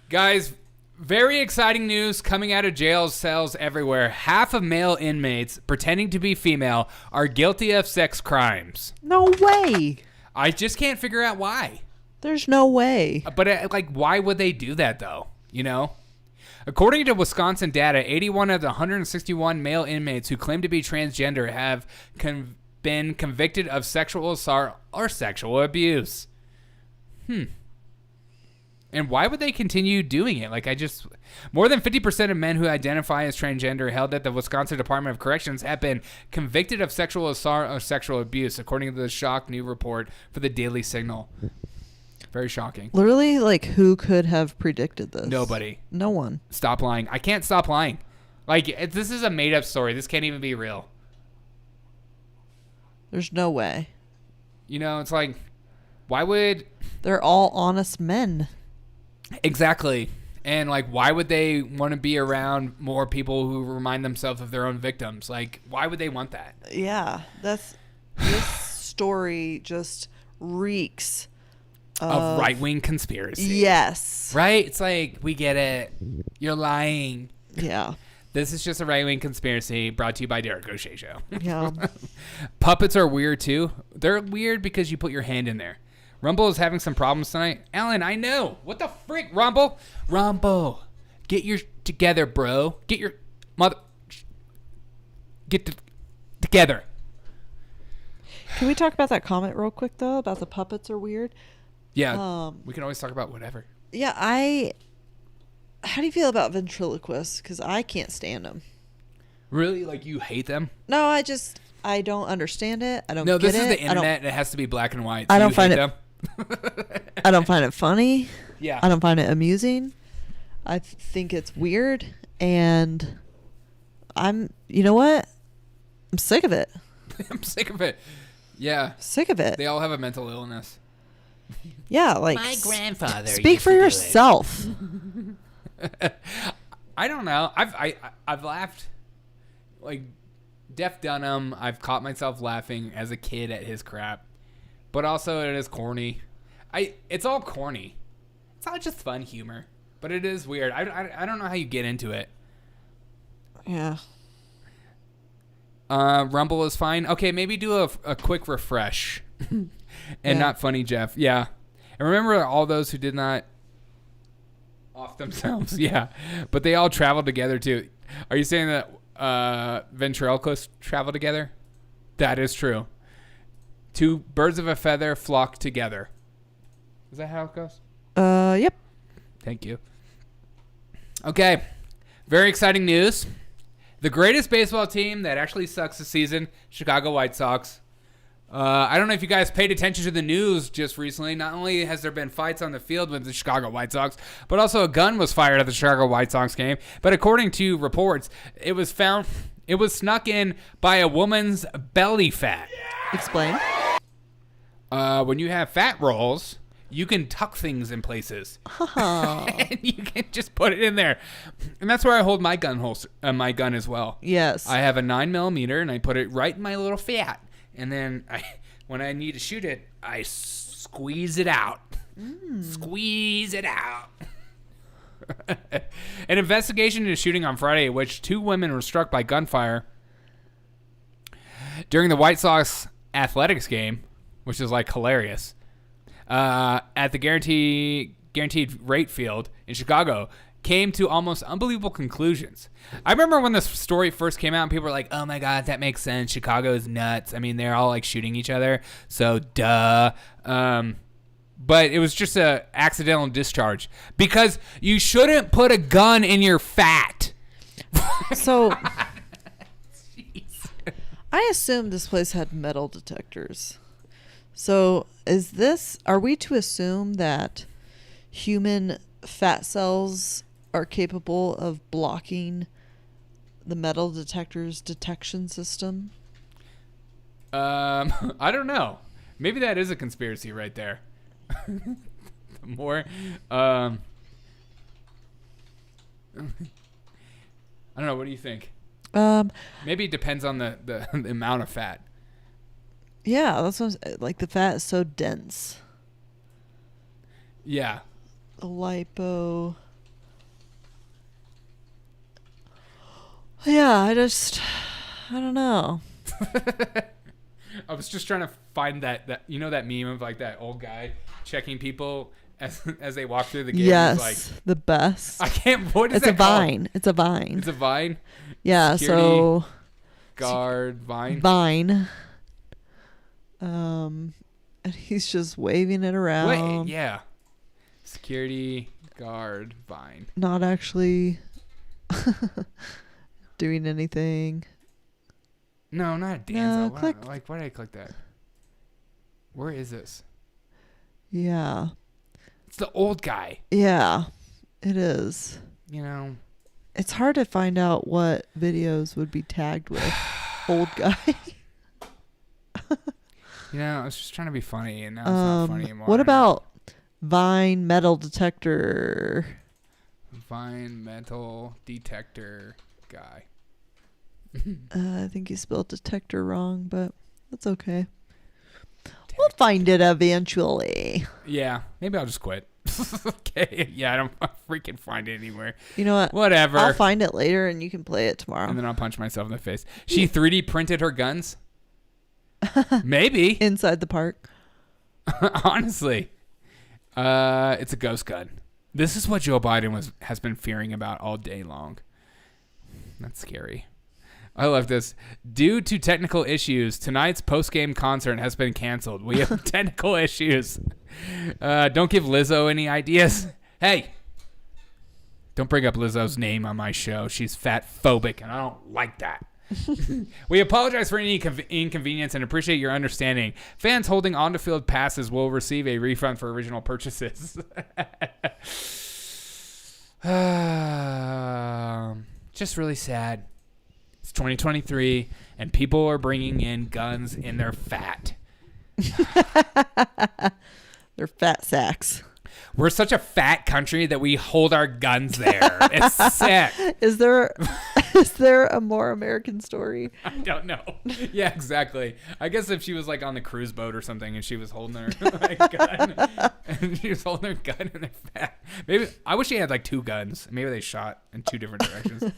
S1: Guys, very exciting news coming out of jail cells everywhere. Half of male inmates pretending to be female are guilty of sex crimes.
S3: No way.
S1: I just can't figure out why.
S3: There's no way.
S1: But, why would they do that, though? According to Wisconsin data, 81 of the 161 male inmates who claim to be transgender have been convicted of sexual assault or sexual abuse. And why would they continue doing it? More than 50% of men who identify as transgender held at the Wisconsin Department of Corrections have been convicted of sexual assault or sexual abuse, according to the shock new report for the Daily Signal. Very shocking.
S3: Literally, who could have predicted this?
S1: Nobody.
S3: No one.
S1: Stop lying. I can't stop lying. This is a made-up story. This can't even be real.
S3: There's no way.
S1: It's like, why would...
S3: They're all honest men.
S1: Exactly. And, why would they want to be around more people who remind themselves of their own victims? Why would they want that?
S3: Yeah. This story just reeks
S1: of right-wing conspiracy.
S3: Yes.
S1: Right? It's like, we get it. You're lying.
S3: Yeah.
S1: This is just a right-wing conspiracy brought to you by Derek O'Shea Show.
S3: Yeah.
S1: Puppets are weird, too. They're weird because you put your hand in there. Rumble is having some problems tonight. Alan, I know. What the frick, Rumble? Rumble. Get your together, bro. Get your mother... together.
S3: Can we talk about that comment real quick, though, about the puppets are weird?
S1: Yeah, we can always talk about whatever.
S3: Yeah, how do you feel about ventriloquists? Because I can't stand them.
S1: Really? Like, you hate them?
S3: No, I don't understand it. I don't
S1: No,
S3: get
S1: this is
S3: it.
S1: the internet, and it has to be black and white.
S3: I
S1: So
S3: don't
S1: you
S3: find
S1: hate
S3: it-
S1: them?
S3: I don't find it funny.
S1: Yeah.
S3: I don't find it amusing. I think it's weird. And you know what? I'm sick of it.
S1: I'm sick of it. Yeah.
S3: Sick of it.
S1: They all have a mental illness.
S3: Yeah, like
S2: My grandfather
S3: speak
S2: used
S3: for
S2: to do it.
S3: yourself.
S1: I don't know. I've laughed. Like, Def Dunham, I've caught myself laughing as a kid at his crap. But also it is corny. It's all corny. It's not just fun humor. But it is weird. I don't know how you get into it.
S3: Yeah.
S1: Rumble is fine. Okay, maybe do a quick refresh. And
S3: Yeah.
S1: not funny, Jeff. Yeah. And remember all those who did not off themselves. Yeah. But they all traveled together, too. Are you saying that ventriloquists travel together? That is true. Two birds of a feather flock together. Is that how it goes?
S3: Yep.
S1: Thank you. Okay. Very exciting news. The greatest baseball team that actually sucks this season, Chicago White Sox. I don't know if you guys paid attention to the news just recently. Not only has there been fights on the field with the Chicago White Sox, but also a gun was fired at the Chicago White Sox game. But according to reports, it was snuck in by a woman's belly fat.
S3: Explain.
S1: When you have fat rolls, you can tuck things in places. And you can just put it in there. And that's where I hold my gun as well.
S3: Yes.
S1: I have a 9mm and I put it right in my little fat. And then when I need to shoot it, I squeeze it out. Squeeze it out. An investigation into shooting on Friday in which 2 women were struck by gunfire during the White Sox athletics game, which is like hilarious, at the guaranteed rate field in Chicago, came to almost unbelievable conclusions. I remember when this story first came out and people were like, oh my God, that makes sense. Chicago is nuts. I mean, they're all like shooting each other. So duh. But it was just a accidental discharge because you shouldn't put a gun in your fat.
S3: So I assume this place had metal detectors. So are we to assume that human fat cells are capable of blocking the metal detector's detection system?
S1: I don't know. Maybe that is a conspiracy right there. More, I don't know. What do you think? Maybe it depends on the amount of fat.
S3: Yeah, that's what like the fat is so dense.
S1: Yeah.
S3: The lipo. Yeah, I don't know.
S1: I was just trying to find that you know that meme of like that old guy checking people as they walk through the game.
S3: Yes,
S1: like,
S3: the best.
S1: I can't. What is
S3: It's
S1: that
S3: a
S1: called?
S3: vine. It's a vine.
S1: It's a vine.
S3: Yeah.
S1: Security
S3: So
S1: guard vine.
S3: vine. And he's just waving it around.
S1: Wait, yeah. Security guard vine.
S3: Not actually doing anything.
S1: No, not dance.
S3: No,
S1: Why did I click that? Where is this?
S3: Yeah.
S1: It's the old guy.
S3: Yeah, it is.
S1: You know.
S3: It's hard to find out what videos would be tagged with old guy.
S1: You know, I was just trying to be funny, and now it's not funny anymore.
S3: What about Vine metal detector?
S1: Vine metal detector guy?
S3: I think you spelled detector wrong, but that's okay. We'll find it eventually.
S1: Yeah, maybe I'll just quit. Okay. Yeah, I don't freaking find it anywhere.
S3: You know what?
S1: Whatever.
S3: I'll find it later and you can play it tomorrow.
S1: And then I'll punch myself in the face. She 3D printed her guns? Maybe.
S3: Inside the park.
S1: Honestly. It's a ghost gun. This is what Joe Biden has been fearing about all day long. That's scary. I love this. Due to technical issues, tonight's post-game concert has been canceled. We have technical issues. Don't give Lizzo any ideas. Hey, don't bring up Lizzo's name on my show. She's fat-phobic, and I don't like that. We apologize for any inconvenience and appreciate your understanding. Fans holding on-to-field passes will receive a refund for original purchases. Just really sad. It's 2023, and people are bringing in guns in their fat.
S3: They're fat sacks.
S1: We're such a fat country that we hold our guns there. It's sick.
S3: Is there a more American story?
S1: I don't know. Yeah, exactly. I guess if she was like on the cruise boat or something and she was holding her gun and she was holding her gun in her fat. Maybe I wish she had like two guns. Maybe they shot in two different directions.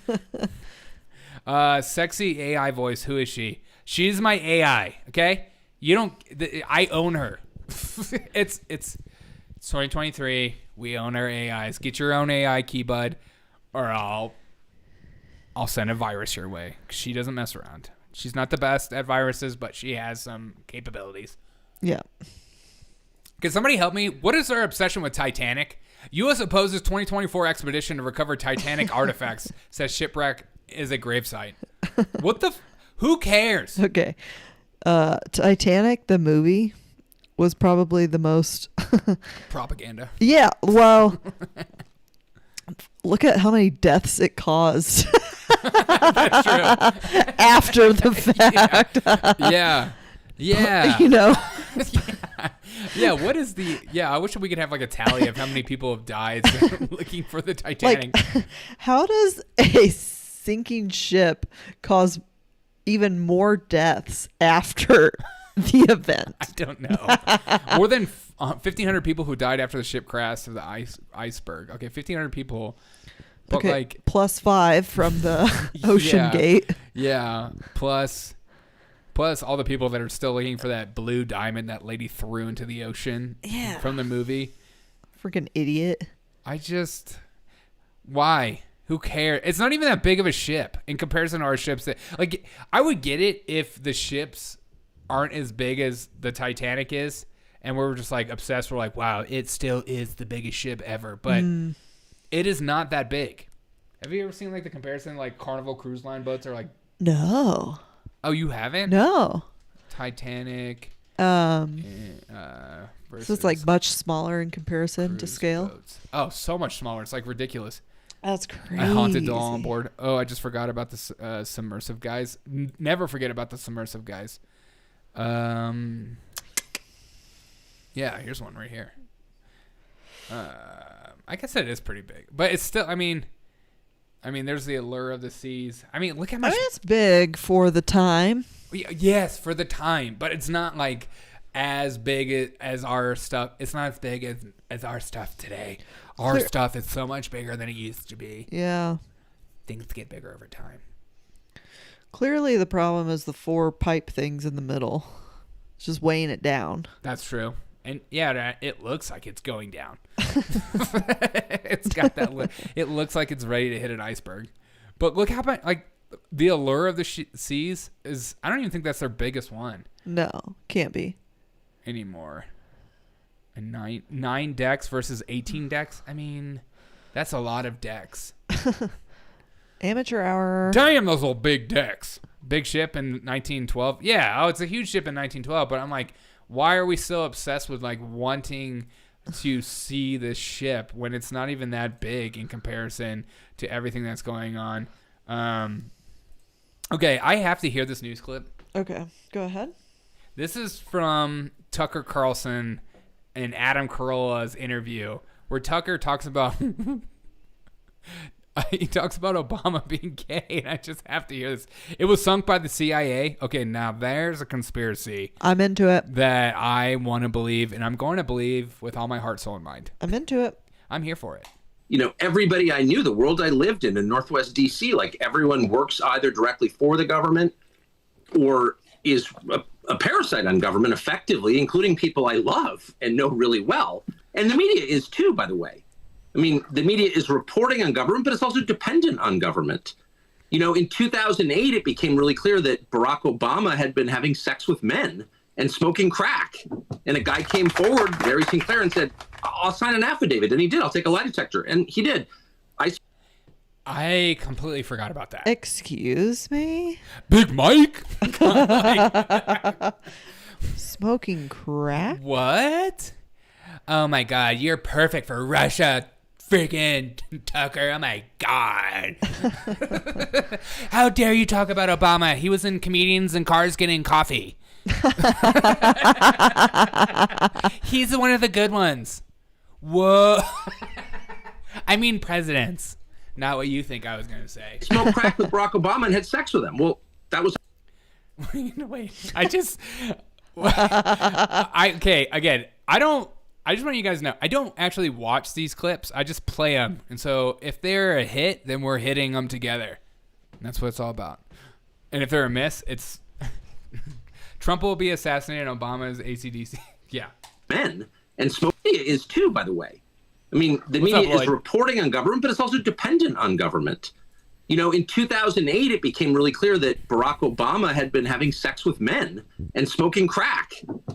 S1: Sexy AI voice. Who is she? She's my AI. Okay. I own her. It's 2023. We own our AIs. Get your own AI key, bud, or I'll send a virus your way. She doesn't mess around. She's not the best at viruses, but she has some capabilities.
S3: Yeah.
S1: Can somebody help me? What is our obsession with Titanic? U.S. opposes 2024 expedition to recover Titanic artifacts. Says shipwreck is a gravesite. What the? Who cares?
S3: Okay. Titanic, the movie, was probably the most
S1: propaganda.
S3: Yeah. Well, look at how many deaths it caused.
S1: That's true.
S3: After the fact.
S1: Yeah. Yeah.
S3: You know.
S1: Yeah. What is the? Yeah. I wish we could have like a tally of how many people have died looking for the Titanic.
S3: Like, how does a sinking ship cause even more deaths after the event?
S1: I don't know. More than 1,500 people who died after the ship crashed of the iceberg. Okay, 1,500 people. But
S3: okay,
S1: like
S3: plus 5 from the ocean gate.
S1: Yeah, plus all the people that are still looking for that blue diamond that lady threw into the ocean.
S3: Yeah.
S1: From the movie.
S3: Freaking idiot.
S1: Why? Who cares? It's not even that big of a ship in comparison to our ships. Like, I would get it if the ships aren't as big as the Titanic is, and we're just like obsessed. We're like, wow, it still is the biggest ship ever, but it is not that big. Have you ever seen like the comparison? Like Carnival Cruise Line boats are like.
S3: No.
S1: Oh, you haven't?
S3: No.
S1: Titanic.
S3: So it's like much smaller in comparison to scale.
S1: Boats. Oh, so much smaller. It's like ridiculous.
S3: That's crazy.
S1: I haunted the all on board. Oh, I just forgot about the submersive guys. Never forget about the submersive guys. Yeah, here's one right here. I guess it is pretty big, but it's still. I mean, there's the allure of the seas. I mean, look how much.
S3: It's big for the time.
S1: Yes, for the time, but it's not like as big as our stuff. It's not as big as our stuff today. Our stuff is so much bigger than it used to be.
S3: Yeah.
S1: Things get bigger over time.
S3: Clearly, the problem is the 4 pipe things in the middle. It's just weighing it down.
S1: That's true. And yeah, it looks like it's going down. It's got that look. It looks like it's ready to hit an iceberg. But look how much, like, the allure of the seas is, I don't even think that's their biggest one.
S3: No, can't be.
S1: Anymore. And 9 decks versus 18 decks. I mean, that's a lot of decks.
S3: Amateur hour.
S1: Damn, those little big decks. Big ship in 1912. Yeah, it's a huge ship in 1912. But I'm like, why are we so obsessed with like wanting to see this ship when it's not even that big in comparison to everything that's going on? Okay, I have to hear this news clip.
S3: Okay, go ahead.
S1: This is from Tucker Carlson and Adam Carolla's interview, where Tucker talks about He talks about Obama being gay, and I just have to hear this. It was sunk by the CIA. Okay, now there's a conspiracy
S3: I'm into it.
S1: that I want to believe, and I'm going to believe with all my heart, soul, and mind.
S3: I'm into it.
S1: I'm here for it.
S8: Everybody I knew, the world I lived in Northwest D.C., like everyone works either directly for the government or is a parasite on government effectively, including people I love and know really well. And the media is too, by the way. I mean, the media is reporting on government, but it's also dependent on government. In 2008, it became really clear that Barack Obama had been having sex with men and smoking crack. And a guy came forward, Larry Sinclair, and said, I'll sign an affidavit. And he did. I'll take a lie detector. And he did.
S1: I completely forgot about that.
S3: Excuse me?
S1: Big Mike?
S3: Smoking crack?
S1: What? Oh my God, you're perfect for Russia, freaking Tucker. Oh my God. How dare you talk about Obama? He was in Comedians in Cars getting coffee. He's one of the good ones. Whoa. I mean presidents. Not what you think I was going to say.
S8: Smoked crack with Barack Obama and had sex with him. Well, that was...
S1: Wait, okay, again, I just want you guys to know, I don't actually watch these clips. I just play them. And so if they're a hit, then we're hitting them together. And that's what it's all about. And if they're a miss, it's Trump will be assassinated, Obama's AC/DC. Yeah.
S8: Men. And smoking is too, by the way. I mean, the media is reporting on government, but it's also dependent on government. In 2008, it became really clear that Barack Obama had been having sex with men and smoking crack.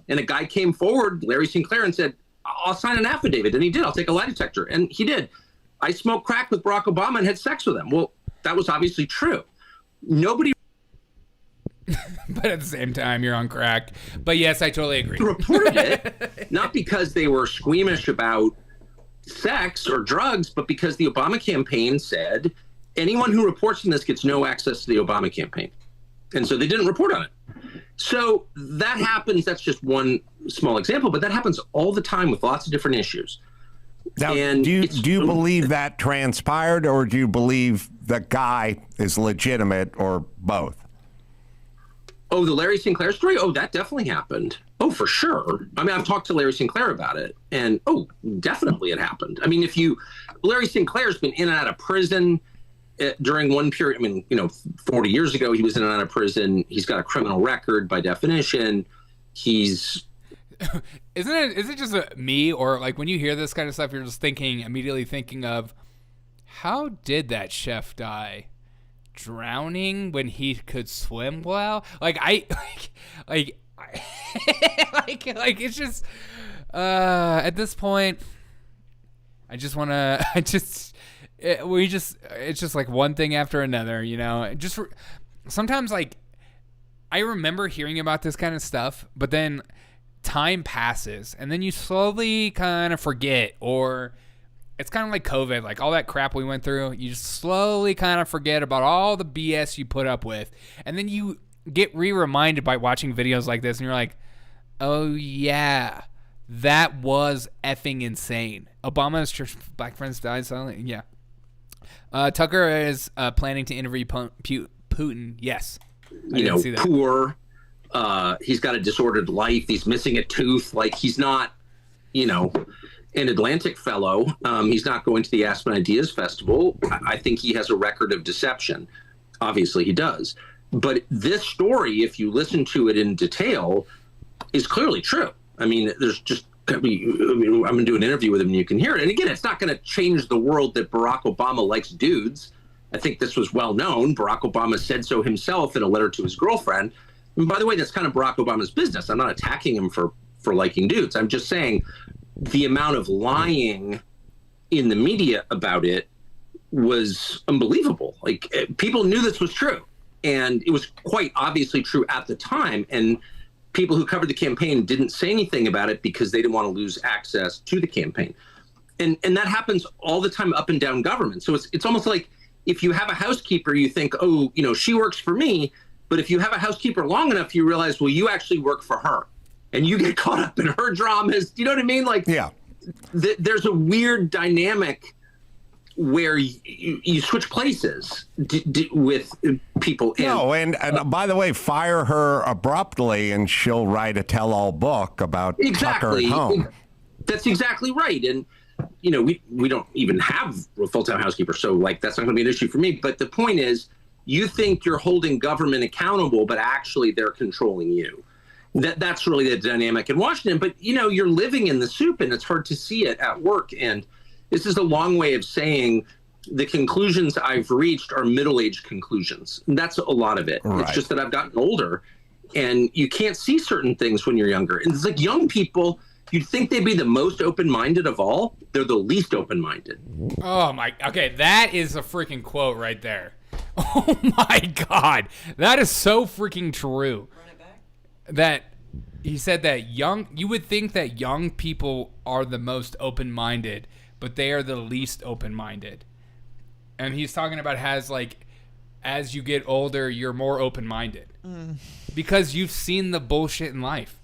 S8: And a guy came forward, Larry Sinclair, and said, I'll sign an affidavit. And he did. I'll take a lie detector. And he did. I smoked crack with Barack Obama and had sex with him. Well, that was obviously true. Nobody...
S1: But at the same time, you're on crack. But yes, I totally agree.
S8: Reported it, not because they were squeamish about sex or drugs, but because the Obama campaign said anyone who reports on this gets no access to the Obama campaign. And so they didn't report on it. So that happens. That's just one small example, but that happens all the time with lots of different issues.
S9: Now, do you believe that transpired, or do you believe the guy is legitimate, or both?
S8: Oh, the Larry Sinclair story? Oh, that definitely happened. Oh, for sure. I mean, I've talked to Larry Sinclair about it, and definitely it happened. I mean, Larry Sinclair's been in and out of prison during one period. I mean, 40 years ago, he was in and out of prison. He's got a criminal record by definition. Is it just me, or like when you hear this kind of stuff, you're just immediately thinking of, how did that chef die? Drowning when he could swim well? It's just at this point, I just want to it's just like one thing after another, sometimes like I remember hearing about this kind of stuff, but then time passes and then you slowly kind of forget, or it's kind of like COVID, like all that crap we went through, you just slowly kind of forget about all the BS you put up with. And then you get reminded by watching videos like this and you're like, oh yeah, that was effing insane. Obama's church black friends died suddenly. Yeah. Tucker is planning to interview Putin. Yes. Poor. He's got a disordered life. He's missing a tooth. Like, he's not, an Atlantic fellow. He's not going to the Aspen Ideas Festival. I think he has a record of deception. Obviously he does. But this story, if you listen to it in detail, is clearly true. I mean, I'm going to do an interview with him and you can hear it. And again, it's not going to change the world that Barack Obama likes dudes. I think this was well known. Barack Obama said so himself in a letter to his girlfriend. And by the way, that's kind of Barack Obama's business. I'm not attacking him for liking dudes. I'm just saying the amount of lying in the media about it was unbelievable. Like, people knew this was true, and it was quite obviously true at the time. And people who covered the campaign didn't say anything about it because they didn't want to lose access to the campaign. And that happens all the time up and down government. So it's almost like if you have a housekeeper, you think, she works for me. But if you have a housekeeper long enough, you realize, well, you actually work for her. And you get caught up in her dramas. Do you know what I mean? Like, yeah, there's a weird dynamic
S10: where you switch places with people.
S9: And by the way, fire her abruptly and she'll write a tell-all book about Tucker at home.
S10: That's exactly right. And, you know, we don't even have a full-time housekeeper, so, like, that's not going to be an issue for me. But the point is, you think you're holding government accountable, but actually they're controlling you. That's really the dynamic in Washington. But, you know, you're living in the soup, and it's hard to see it at work. And this is a long way of saying the conclusions I've reached are middle-aged conclusions. And that's a lot of it.
S9: Right.
S10: It's just that I've gotten older, and you can't see certain things when you're younger. And it's like young people, you'd think they'd be the most open-minded of all. They're the least open-minded.
S8: Oh, my. Okay, that is a freaking quote right there. Oh, my God. That is so freaking true.
S3: Run it back.
S8: That he said that you would think that young people are the most open-minded, but they are the least open-minded. And he's talking about as you get older, you're more open-minded. Because you've seen the bullshit in life.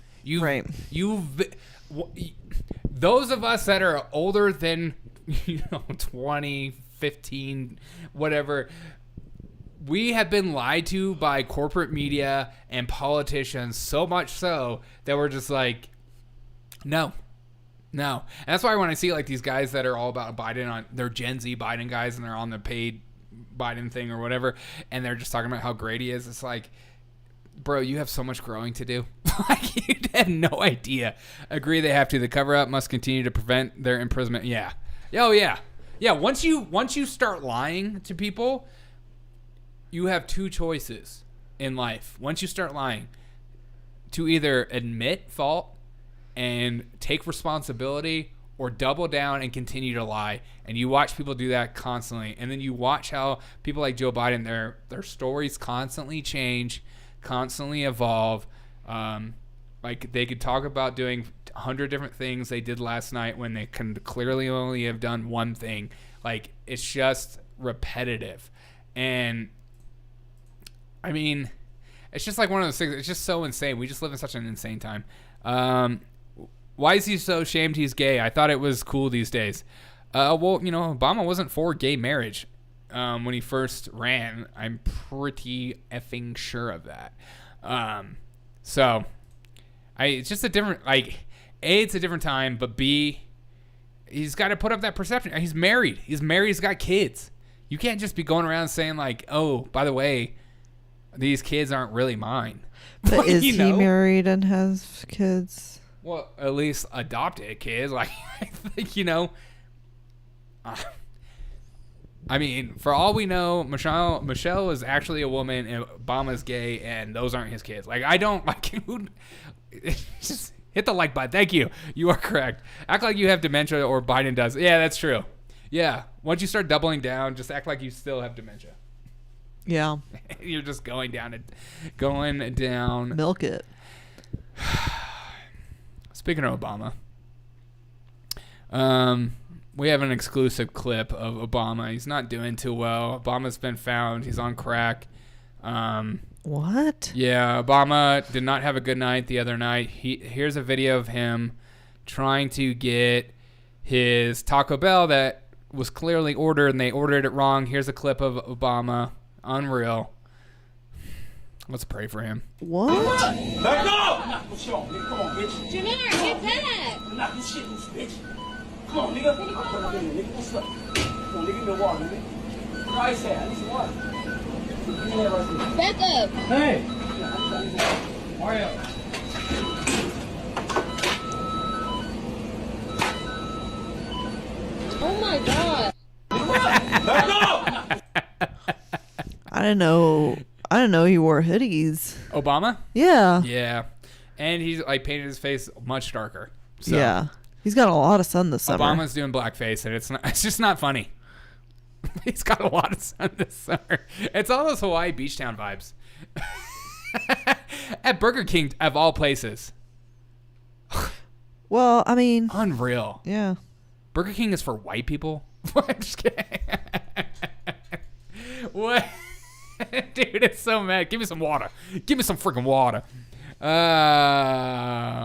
S8: Those of us that are older than 20, 15, whatever, we have been lied to by corporate media and politicians so much so that we're just like, no. And that's why when I see like these guys that are all about Biden, they're Gen Z Biden guys and they're on the paid Biden thing or whatever, and they're just talking about how great he is. It's like, bro, you have so much growing to do. Like, you have no idea. Agree they have to. The cover-up must continue to prevent their imprisonment. Yeah. Oh, yeah. Yeah, once you start lying to people, you have two choices in life. Once you start lying, to either admit fault and take responsibility or double down and continue to lie. And you watch people do that constantly. And then you watch how people like Joe Biden, their stories constantly change, constantly evolve. Like they could talk about doing 100 different things they did last night when they can clearly only have done one thing. Like, it's just repetitive. And I mean, it's just like one of those things. It's just so insane. We just live in such an insane time. Why is he so ashamed he's gay? I thought it was cool these days. Well, you know, Obama wasn't for gay marriage when he first ran. I'm pretty effing sure of that. So, it's just a different, like, A, it's a different time, but B, he's got to put up that perception. He's married. He's got kids. You can't just be going around saying, like, oh, by the way, these kids aren't really mine.
S3: But is he married and has kids?
S8: Well, at least adopted kids. Like, I think, you know. I mean, for all we know, Michelle is actually a woman and Obama's gay, and those aren't his kids. Like, I don't like. Just hit the like button. Thank you. You are correct. Act like you have dementia, or Biden does. Yeah, that's true. Yeah. Once you start doubling down, just act like you still have dementia.
S3: Yeah.
S8: You're just going down.
S3: Milk it.
S8: Speaking of Obama, we have an exclusive clip of Obama. He's not doing too well. Obama's been found. He's on crack.
S3: What?
S8: Yeah, Obama did not have a good night the other night. Here's a video of him trying to get his Taco Bell that was clearly ordered, and they ordered it wrong. Here's a clip of Obama. Unreal. Let's pray for him.
S3: What?
S11: Let go!
S12: Come on, bitch. Jameer, get back!
S11: Knock this shit loose, bitch. Come on, nigga. Nigga, what's up? Come on, nigga, give me the water, nigga. Christ, I need some water.
S12: Back up.
S11: Hey! Mario.
S12: Oh my God.
S11: Let go!
S3: I didn't know he wore hoodies.
S8: Obama?
S3: Yeah.
S8: Yeah. And he's like painted his face much darker. So
S3: yeah. He's got a lot of sun this summer.
S8: Obama's doing blackface, and it's just not funny. He's got a lot of sun this summer. It's all those Hawaii Beach Town vibes. At Burger King, of all places.
S3: Well, I mean,
S8: unreal.
S3: Yeah.
S8: Burger King is for white people? I'm just kidding. What? Dude, it's so mad. Give me some water. Give me some freaking water.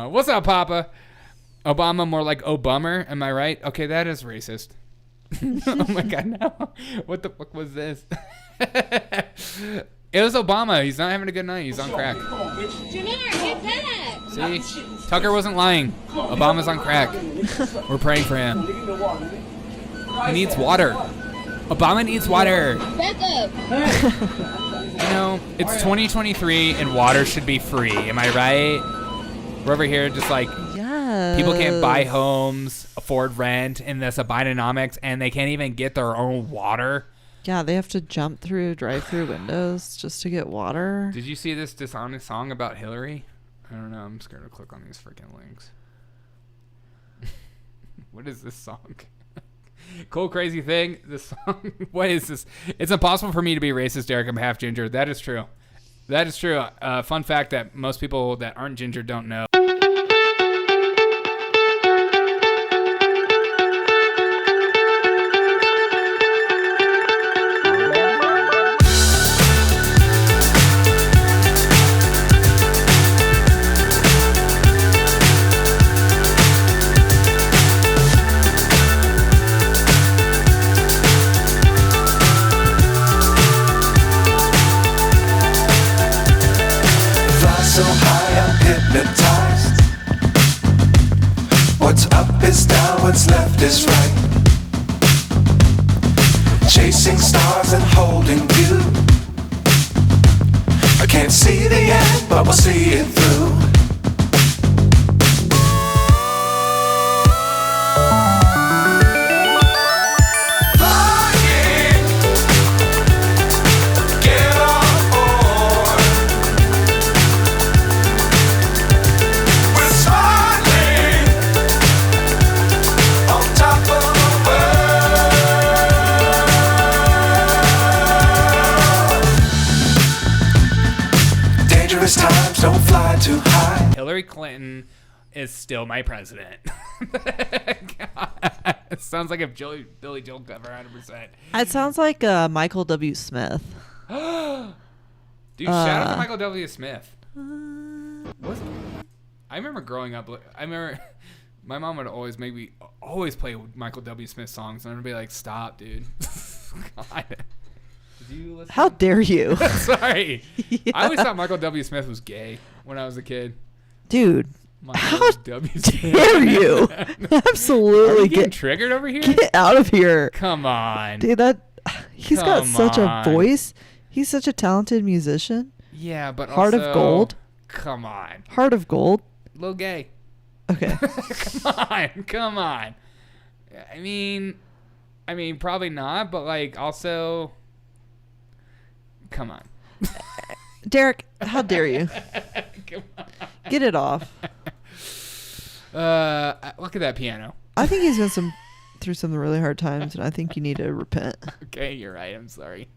S8: What's up, Papa? Obama more like Obummer, am I right? Okay, that is racist. Oh my God, no. What the fuck was this? It was Obama. He's not having a good night. He's on crack.
S12: Jamar, get back.
S8: See? Tucker wasn't lying. Obama's on crack. We're praying for him. He needs water. Obama needs water.
S12: Back up.
S8: You know, it's 2023 and water should be free. Am I right? We're over here just like, people can't buy homes, afford rent, and that's a Bidenomics, and they can't even get their own water.
S3: Yeah, they have to jump through drive-through windows just to get water.
S8: Did you see this dishonest song about Hillary? I don't know. I'm scared to click on these freaking links. What is this song? Cool, crazy thing. This song. What is this? It's impossible for me to be racist, Derek. I'm half ginger. That is true. That is true. Fun fact that most people that aren't ginger don't know.
S13: So high I'm hypnotized. What's up is down, what's left is right. Chasing stars and holding you. I can't see the end, but we'll see it through. Times don't fly too high.
S8: Hillary Clinton is still my president. It sounds like if Billy Joel cover 100%.
S3: It sounds like Michael W. Smith.
S8: Dude, shout out to Michael W. Smith. I remember growing up. I remember my mom would always make me play Michael W. Smith songs, and I'd be like, "Stop, dude." God. Did you listen?
S3: How dare you?
S8: Sorry.
S3: Yeah.
S8: I always thought Michael W. Smith was gay when I was a kid.
S3: Dude.
S8: How
S3: dare you? Absolutely.
S8: Are we getting triggered over here?
S3: Get out of here.
S8: Come on.
S3: Dude, he's got such a voice. He's such a talented musician.
S8: Yeah, but
S3: Heart
S8: also,
S3: of Gold.
S8: Come on.
S3: Heart of Gold.
S8: Little gay.
S3: Okay.
S8: Come on. I mean, probably not, but like also... Come on.
S3: Derek, how dare you?
S8: Come on.
S3: Get it off.
S8: Look at that piano.
S3: I think he's been through some really hard times, and I think you need to repent.
S8: Okay, you're right. I'm sorry.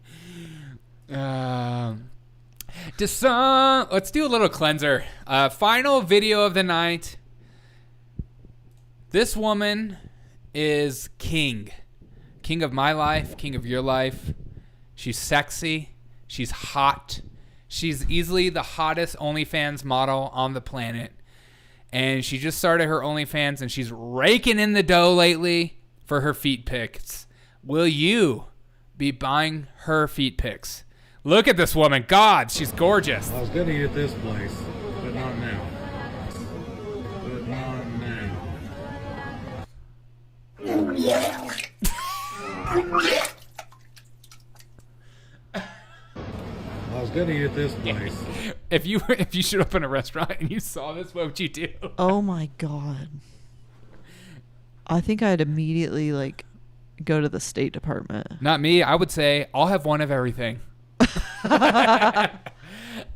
S8: Let's do a little cleanser. Final video of the night. This woman is king. King of my life, king of your life. She's sexy. She's hot. She's easily the hottest OnlyFans model on the planet. And she just started her OnlyFans, and she's raking in the dough lately for her feet pics. Will you be buying her feet pics? Look at this woman. God, she's gorgeous.
S14: I was going to eat at this place, but not now. I was gonna eat at this place.
S8: If you showed up in a restaurant and you saw this, what would you do?
S3: Oh my God. I think I'd immediately go to the State Department.
S8: Not me. I would say I'll have one of everything.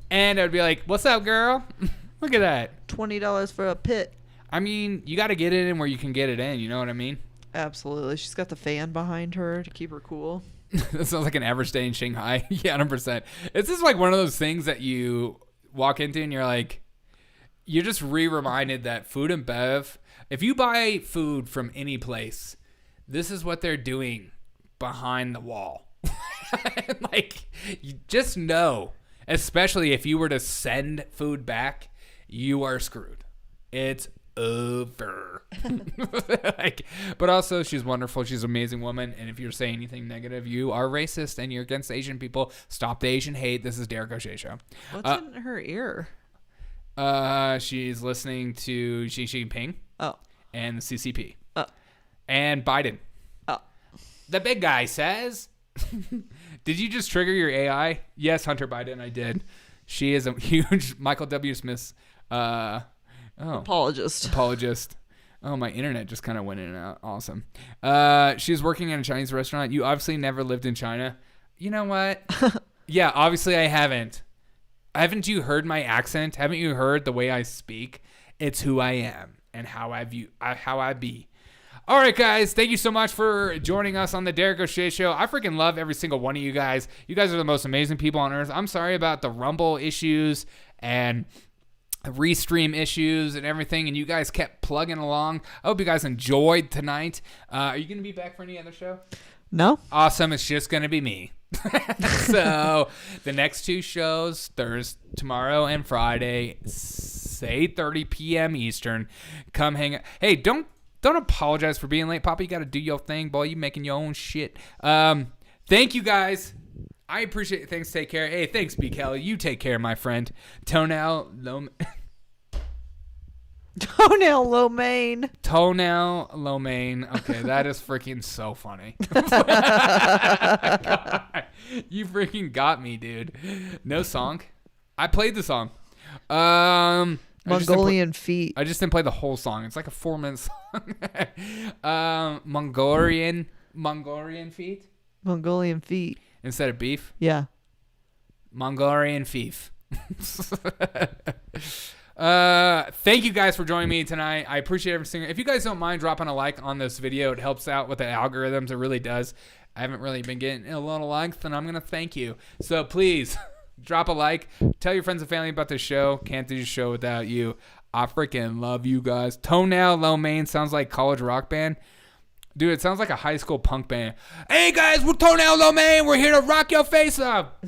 S8: And I'd be like, "What's up, girl? Look at that.
S3: $20 for a pit."
S8: I mean, you got to get it in where you can get it in. You know what I mean?
S3: Absolutely. She's got the fan behind her to keep her cool.
S8: That sounds like an average day in Shanghai. Yeah, 100%. It's just like one of those things that you walk into and you're just reminded that food and bev, if you buy food from any place, this is what they're doing behind the wall. You just know, especially if you were to send food back, you are screwed. It's over. But also, she's wonderful. She's an amazing woman. And if you're saying anything negative, you are racist and you're against Asian people. Stop the Asian hate. This is Derek O'Shea Show.
S3: What's in her ear?
S8: She's listening to Xi Jinping.
S3: Oh.
S8: And the CCP.
S3: Oh.
S8: And Biden.
S3: Oh.
S8: The big guy says. Did you just trigger your AI? Yes, Hunter Biden, I did. She is a huge Michael W. Smith's apologist. Oh, my internet just kind of went in and out. Awesome. She's working in a Chinese restaurant. You obviously never lived in China. You know what? Yeah, obviously I haven't. Haven't you heard my accent? Haven't you heard the way I speak? It's who I am and how I be. All right, guys. Thank you so much for joining us on the Derek O'Shea Show. I freaking love every single one of you guys. You guys are the most amazing people on earth. I'm sorry about the Rumble issues and restream issues and everything, and you guys kept plugging along. I hope you guys enjoyed tonight. Are you going to be back for any other show?
S3: No.
S8: Awesome. It's just going to be me. So the next two shows, tomorrow and Friday, 8:30 p.m. Eastern. Come hang out. Hey, don't apologize for being late, Papa. You got to do your thing, boy. You making your own shit. Thank you, guys. I appreciate it. Thanks. Take care. Hey, thanks, B. Kelly. You take care, my friend. Toenail Lomain. Okay, that is freaking so funny. God, you freaking got me, dude. No song. I played the song.
S3: Mongolian feet.
S8: I just didn't play the whole song. It's like a 4-minute song. Mongolian feet.
S3: Mongolian feet.
S8: Instead of beef.
S3: Yeah.
S8: Mongolian feet. Thank you guys for joining me tonight. I appreciate every single. If you guys don't mind dropping a like on this video, it helps out with the algorithms. It really does. I haven't really been getting a lot of likes, and I'm gonna thank you. So please. Drop a like. Tell your friends and family about this show. Can't do the show without you. I freaking love you guys. Toenail Lomain sounds like college rock band. Dude, it sounds like a high school punk band. Hey guys, we're Toenail Lomain. We're here to rock your face up.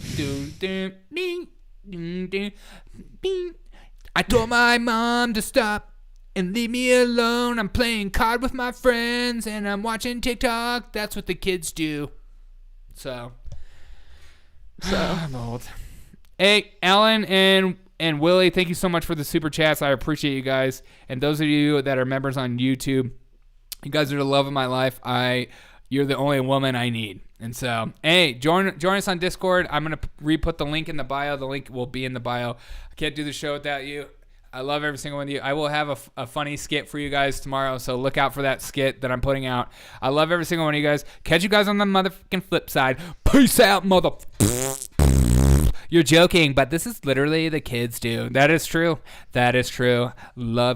S8: I told my mom to stop and leave me alone. I'm playing COD with my friends and I'm watching TikTok. That's what the kids do. So I'm old. Hey, Alan and Willie, thank you so much for the super chats. I appreciate you guys. And those of you that are members on YouTube, you guys are the love of my life. You're the only woman I need. And so, hey, join us on Discord. I'm going to re-put the link in the bio. The link will be in the bio. I can't do the show without you. I love every single one of you. I will have a funny skit for you guys tomorrow, so look out for that skit that I'm putting out. I love every single one of you guys. Catch you guys on the motherfucking flip side. Peace out, mother... You're joking, but this is literally the kids do. That is true. Love